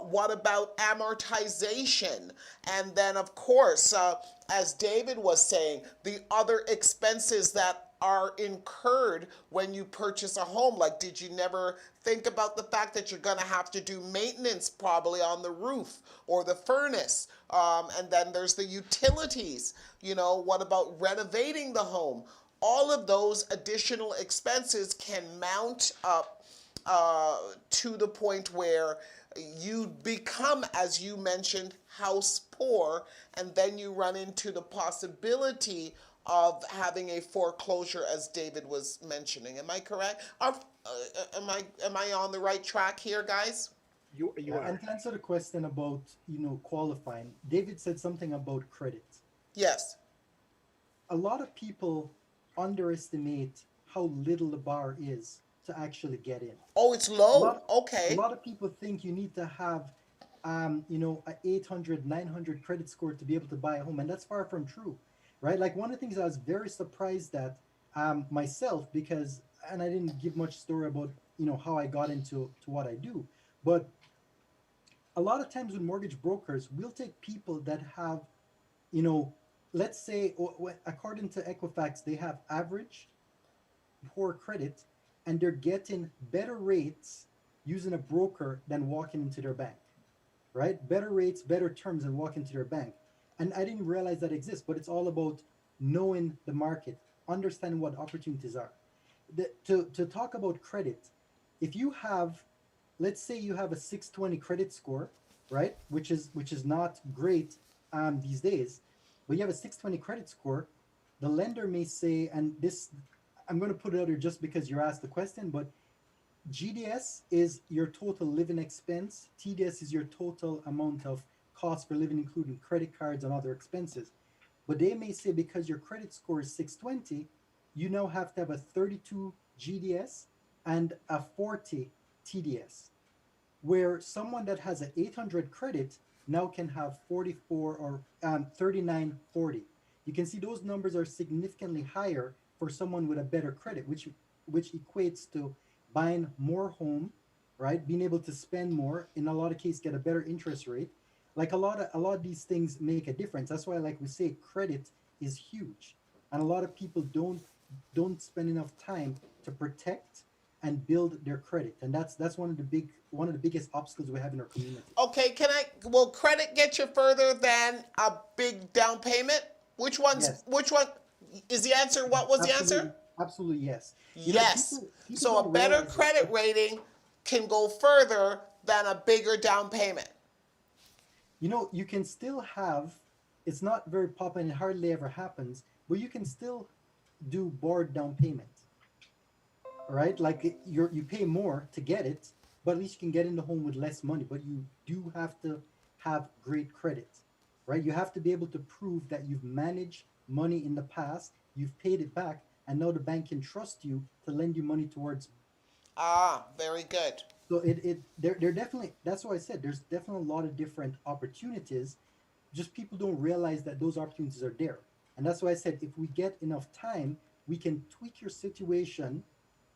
what about amortization? And then, of course, as David was saying, the other expenses that are incurred when you purchase a home. Like, did you never think about the fact that you're going to have to do maintenance probably on the roof or the furnace? And then there's the utilities. What about renovating the home? All of those additional expenses can mount up to the point where you become, as you mentioned, house poor, and then you run into the possibility of having a foreclosure, as David was mentioning. Am I correct? Am I on the right track here, guys? You Yeah, are. and to answer the question about qualifying, David said something about credit. Yes. A lot of people underestimate how little the bar is to actually get in. Oh, it's A lot low. a Okay. lot of people think you need to have a 800, 900 credit score to be able to buy a home, and that's far from true, right? Like, one of the things I was very surprised at myself, because, and I didn't give much story about how I got into what I do, but a lot of times with mortgage brokers, we'll take people that have, you know let's say, according to Equifax, they have average poor credit, and they're getting better rates using a broker than walking into their bank, right? Better rates, better terms than walking to their bank. And I didn't realize that exists, but it's all about knowing the market, understanding what opportunities are. To talk about credit, if you have, let's say you have a 620 credit score, right? Which is not great these days, but you have a 620 credit score, the lender may say, and this, I'm going to put it out here just because you're asked the question, but GDS is your total living expense. TDS is your total amount of cost for living, including credit cards and other expenses. But they may say, because your credit score is 620, you now have to have a 32 GDS and a 40 TDS, where someone that has an 800 credit now can have 44 or 3940. You can see those numbers are significantly higher for someone with a better credit, which equates to buying more home, right? Being able to spend more, in a lot of cases get a better interest rate. Like, a lot of these things make a difference. That's why, like we say, credit is huge, and a lot of people don't spend enough time to protect and build their credit, and that's one of the biggest obstacles we have in our community. Okay. Will credit get you further than a big down payment? Yes, Which one is the answer? What was the answer? absolutely, absolutely, yes. Yes. People So a don't better realize this, credit but rating can go further than a bigger down payment. you can still have. It's not very popular, and it hardly ever happens, but you can still do board down payment. All right, like, you pay more to get it, but at least you can get in the home with less money. But you do have to have great credit, right? You have to be able to prove that you've managed money in the past, you've paid it back, and now the bank can trust you to lend you money towards building your credit. Ah, very good. So they're definitely, that's why I said there's definitely a lot of different opportunities. Just people don't realize that those opportunities are there. And that's why I said if we get enough time, we can tweak your situation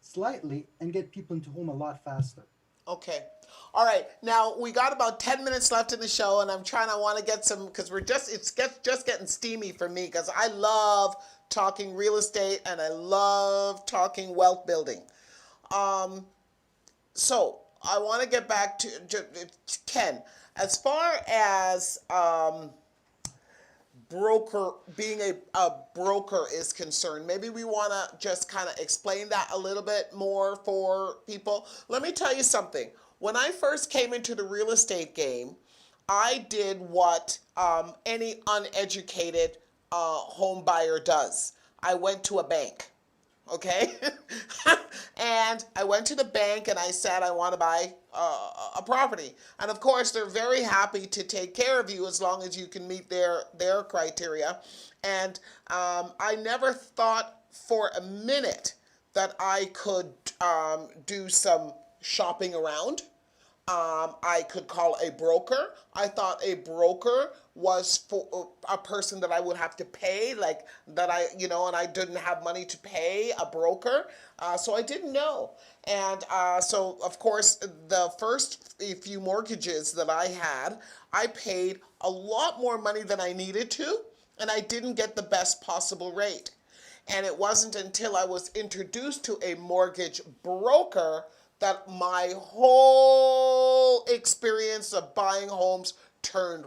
slightly and get people into home a lot faster. Okay. All right. Now we got about 10 minutes left in the show, and I'm trying. I want to get some because just getting steamy for me because I love talking real estate and I love talking wealth building. Um, so I want to get back to Ken. As far as broker being a broker is concerned, maybe we want to just kind of explain that a little bit more for people. Let me tell you something. When I first came into the real estate game, I did what any uneducated home buyer does. I went to a bank, okay? And I went to the bank and I said, I want to buy a property. And of course, they're very happy to take care of you as long as you can meet their criteria. And I never thought for a minute that I could do some shopping around. I could call a broker. I thought a broker was for a person that I would have to pay, like that and I didn't have money to pay a broker. So I didn't know. And so, of course, the first few mortgages that I had, I paid a lot more money than I needed to, and I didn't get the best possible rate. And it wasn't until I was introduced to a mortgage broker that my whole experience of buying homes turned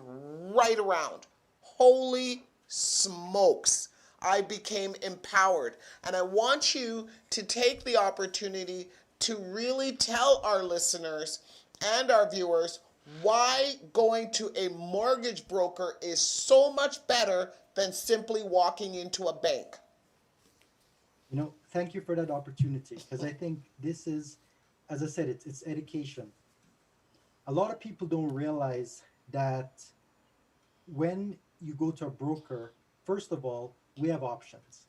right around. Holy smokes. I became empowered. And I want you to take the opportunity to really tell our listeners and our viewers why going to a mortgage broker is so much better than simply walking into a bank. Thank you for that opportunity because I think this is, as I said, it's education. A lot of people don't realize that when you go to a broker, first of all, we have options.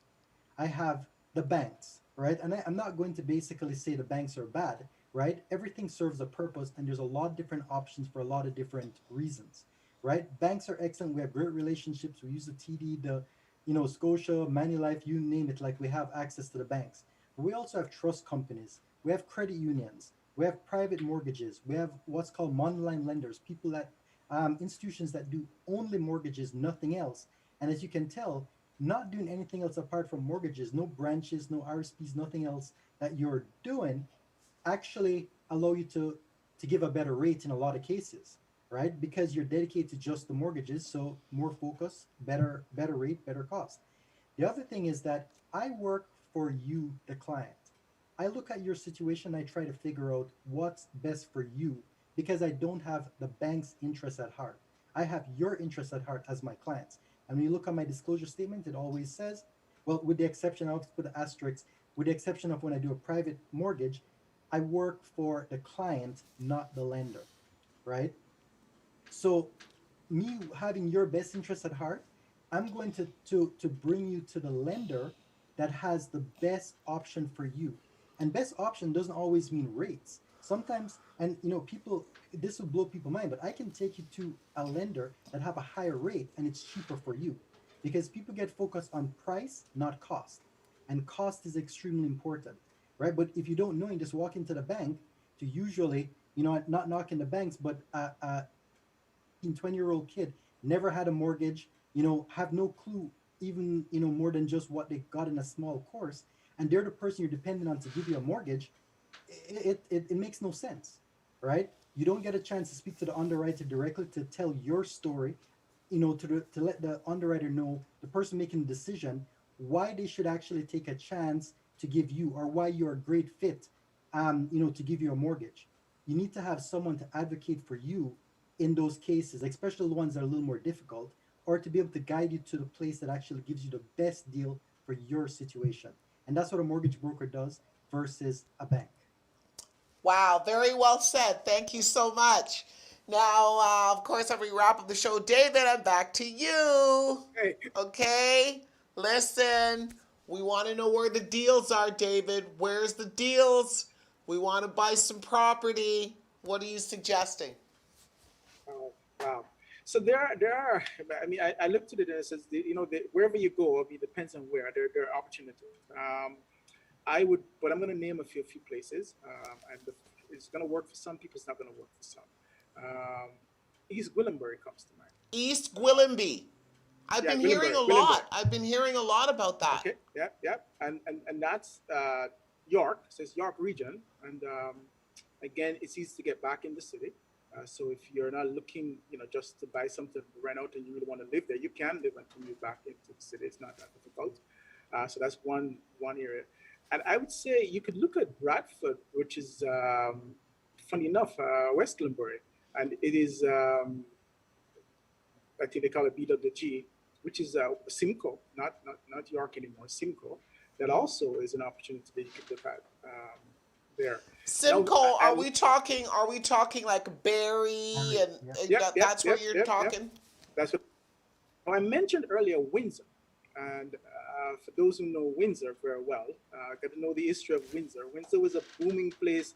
I have the banks, right? And I'm not going to basically say the banks are bad, right? Everything serves a purpose, and there's a lot of different options for a lot of different reasons, right? Banks are excellent. We have great relationships. We use the TD, Scotia, Manulife, you name it. Like we have access to the banks. But we also have trust companies. We have credit unions. We have private mortgages. We have what's called monoline lenders, people that institutions that do only mortgages, nothing else. And as you can tell, not doing anything else apart from mortgages, no branches, no RSPs, nothing else that you're doing, actually allow you to give a better rate in a lot of cases, right? Because you're dedicated to just the mortgages, so more focus, better rate, better cost. The other thing is that I work for you, the client. I look at your situation, I try to figure out what's best for you because I don't have the bank's interest at heart. I have your interest at heart as my clients. And when you look at my disclosure statement, it always says, well, with the exception, I'll put the asterisk, with the exception of when I do a private mortgage, I work for the client, not the lender, right? So me having your best interest at heart, I'm going to bring you to the lender that has the best option for you. And best option doesn't always mean rates. Sometimes, and people, this will blow people's mind, but I can take you to a lender that have a higher rate and it's cheaper for you. Because people get focused on price, not cost. And cost is extremely important, right? But if you don't know, you just walk into the bank to usually, not knocking the banks, but 18, 20-year-old kid, never had a mortgage, have no clue, even, more than just what they got in a small course. And they're the person you're dependent on to give you a mortgage. It makes no sense, right? You don't get a chance to speak to the underwriter directly to tell your story, to let the underwriter know, the person making the decision, why they should actually take a chance to give you, or why you're a great fit, to give you a mortgage. You need to have someone to advocate for you in those cases, especially the ones that are a little more difficult, or to be able to guide you to the place that actually gives you the best deal for your situation. And that's what a mortgage broker does versus a bank. Wow, very well said. Thank you so much. Now, of course, every wrap up the show, David, I'm back to you. Hey, Okay? Listen, we want to know where the deals are, David. Where's the deals? We want to buy some property. What are you suggesting? oh, wow. So there are. I mean, I looked at it and it says, wherever you go, I mean, depends on where there are opportunities. I would, but I'm going to name a few places, and it's going to work for some people. It's not going to work for some. Um, East Gwillimbury comes to mind. East Gwillimby. I've Yeah, been hearing a Gwillimbury. lot. I've been hearing a lot about that. Okay, yeah, yeah, and that's York. So it's York region, and again, it's easy to get back in the city. So if you're not looking, just to buy something to rent out, and you really want to live there, you can live and commute back into the city. It's not that difficult. So that's one area, and I would say you could look at Bradford, which is funny enough, West Glenbury, and it is. I think they call it BWG, which is Simcoe, not York anymore, Simcoe. That also is an opportunity that you could look at there. Now, Simcoe, I are would, we talking? Are we talking like Barry Harry, and yeah. yep, yep, that's where yep, you're yep, yep. talking? That's what now, I mentioned earlier Windsor, and for those who know Windsor very well, got to know the history of Windsor. Windsor was a booming place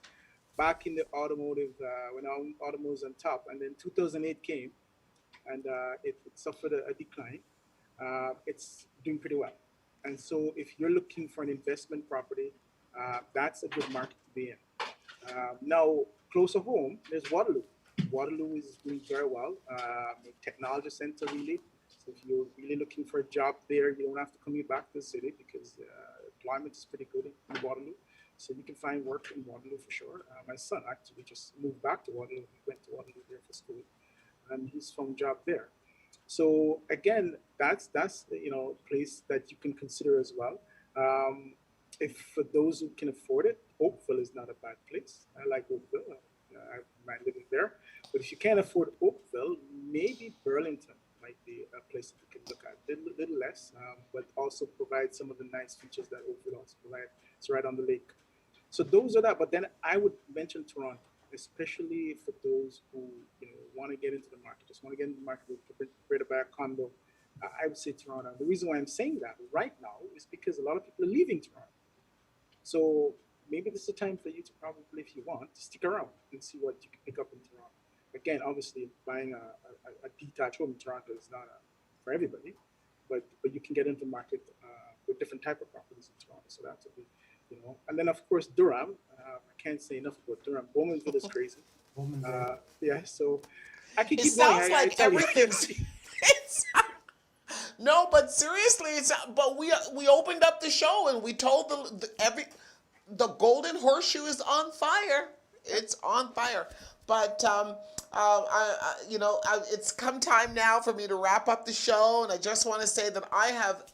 back in the automotive when automotive was on top, and then 2008 came, and it suffered a decline. It's doing pretty well. And so, if you're looking for an investment property, that's a good market to be in. Now, closer home, there's Waterloo. Waterloo is doing very well. A technology center, really. So, if you're really looking for a job there, you don't have to commute back to the city because employment is pretty good in Waterloo. So, you can find work in Waterloo for sure. My son actually just moved back to Waterloo. He went to Waterloo there for school, and he's found a job there. So again, that's a place that you can consider as well. Um, if for those who can afford it, Oakville is not a bad place. I like Oakville. I mind living there. But if you can't afford Oakville, maybe Burlington might be a place that you can look at. Little less, but also provide some of the nice features that Oakville also provide. It's right on the lake. So those are that. But then I would mention Toronto, especially for those who want to get into the market, just want to get into the market, prepared to buy a condo. I would say Toronto. The reason why I'm saying that right now is because a lot of people are leaving Toronto. So maybe this is a time for you to probably, if you want, to stick around and see what you can pick up in Toronto. Again, obviously, buying a detached home in Toronto is not for everybody, but you can get into the market with different type of properties in Toronto. So that's a big. And then of course Durham. I can't say enough about Durham. Bowmanville is crazy. Woman's Yeah, so I can It keep going. sounds I like tell you. everything's. It's, no, but seriously, but we opened up the show and we told the Golden Horseshoe is on fire. It's on fire. But it's come time now for me to wrap up the show, and I just want to say that I have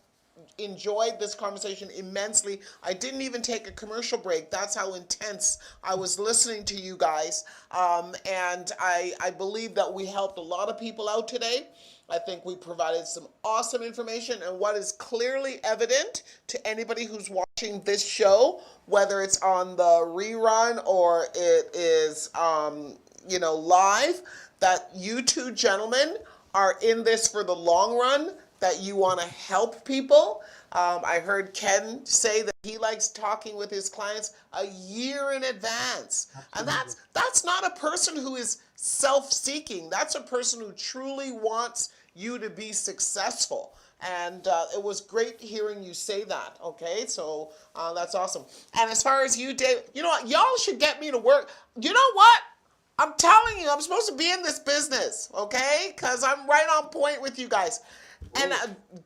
enjoyed this conversation immensely. I didn't even take a commercial break. That's how intense I was listening to you guys. And I believe that we helped a lot of people out today. I think we provided some awesome information, and what is clearly evident to anybody who's watching this show, whether it's on the rerun or it is live, that you two gentlemen are in this for the long run, that you want to help people. I heard Ken say that he likes talking with his clients a year in advance. And that's not a person who is self-seeking. That's a person who truly wants you to be successful. And it was great hearing you say that. Okay, so that's awesome. And as far as you, Dave, you know what? Y'all should get me to work. You know what? I'm telling you, I'm supposed to be in this business, okay? Because I'm right on point with you guys. And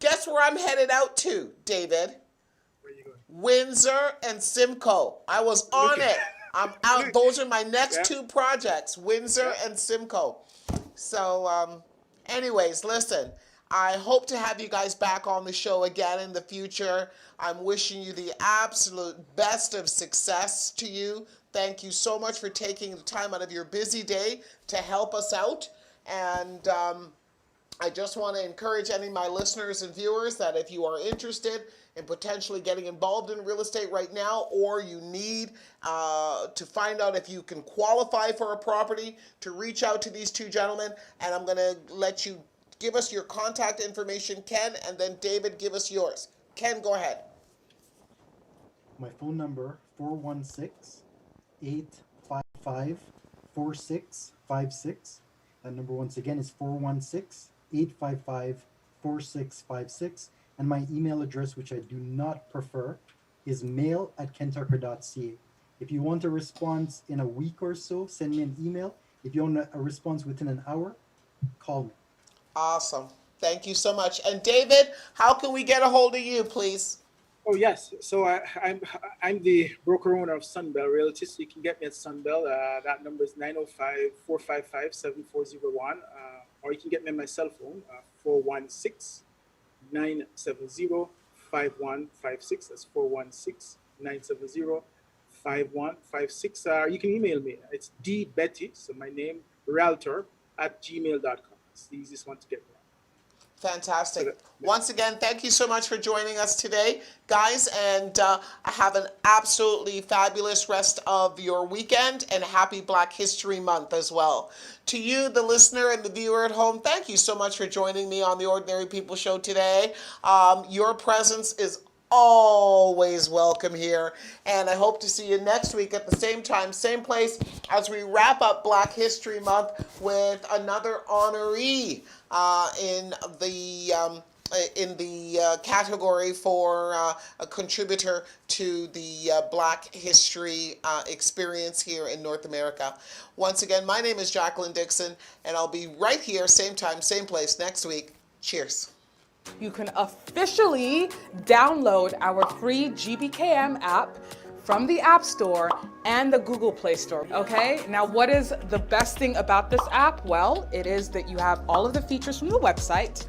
guess where I'm headed out to, David? Where you going? Windsor and Simcoe. I was on it. I'm out. Those are my next Yeah. two projects, Windsor and Simcoe. So, anyways, listen, I hope to have you guys back on the show again in the future. I'm wishing you the absolute best of success to you. Thank you so much for taking the time out of your busy day to help us out. And I just want to encourage any of my listeners and viewers that if you are interested in potentially getting involved in real estate right now, or you need to find out if you can qualify for a property, to reach out to these two gentlemen. And I'm going to let you give us your contact information, Ken, and then David, give us yours. Ken, go ahead. My phone number 416-855-4656. That number once again is 416-855-4656. And my email address, which I do not prefer, is mail@kentucker.ca. If you want a response in a week or so, send me an email. If you want a response within an hour, call me. Awesome. Thank you so much. And David, how can we get a hold of you, please? Oh yes, so I'm the broker owner of Sunbell Realty. So you can get me at Sunbell. That number is 905-455-7401, or you can get me on my cell phone, 416-970-5156. That's 416-970-5156. You can email me. It's dbetty, so my name, realtor @gmail.com. It's the easiest one to get me. Fantastic. Once again, thank you so much for joining us today, guys, and have an absolutely fabulous rest of your weekend, and happy Black History Month as well. To you, the listener and the viewer at home, thank you so much for joining me on the Ordinary People Show today. Your presence is always welcome here, and I hope to see you next week at the same time, same place, as we wrap up Black History Month with another honoree in the category for a contributor to the Black History experience here in North America. Once again, my name is Jacqueline Dixon, and I'll be right here, same time, same place next week. Cheers. You can officially download our free GBKM app from the App Store and the Google Play Store, okay? Now, what is the best thing about this app? Well, it is that you have all of the features from the website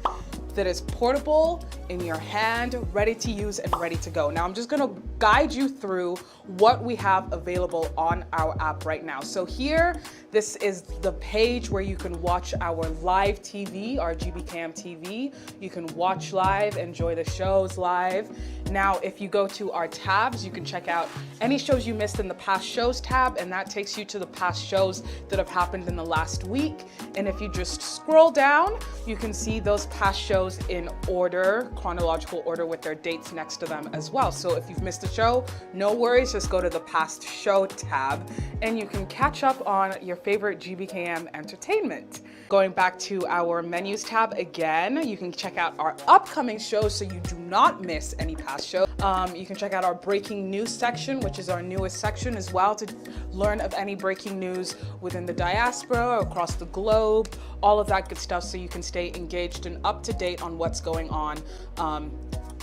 that is portable, in your hand, ready to use and ready to go. Now, I'm just gonna guide you through what we have available on our app right now. So here, this is the page where you can watch our live TV, our GBKM TV. You can watch live, enjoy the shows live. Now, if you go to our tabs, you can check out any shows you missed in the past shows tab, and that takes you to the past shows that have happened in the last week. And if you just scroll down, you can see those past shows in order, chronological order, with their dates next to them as well. So if you've missed a show, no worries, just go to the past show tab and you can catch up on your favorite GBKM entertainment. Going back to our menus tab again, you can check out our upcoming shows so you do not miss any past shows. You can check out our breaking news section, which is our newest section as well, to learn of any breaking news within the diaspora, across the globe, all of that good stuff, so you can stay engaged and up to date on what's going on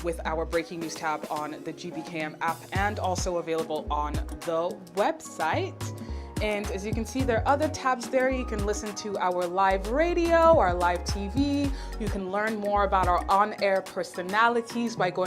with our breaking news tab on the GBKM app, and also available on the website. And as you can see, there are other tabs there. You can listen to our live radio, our live TV. You can learn more about our on-air personalities by going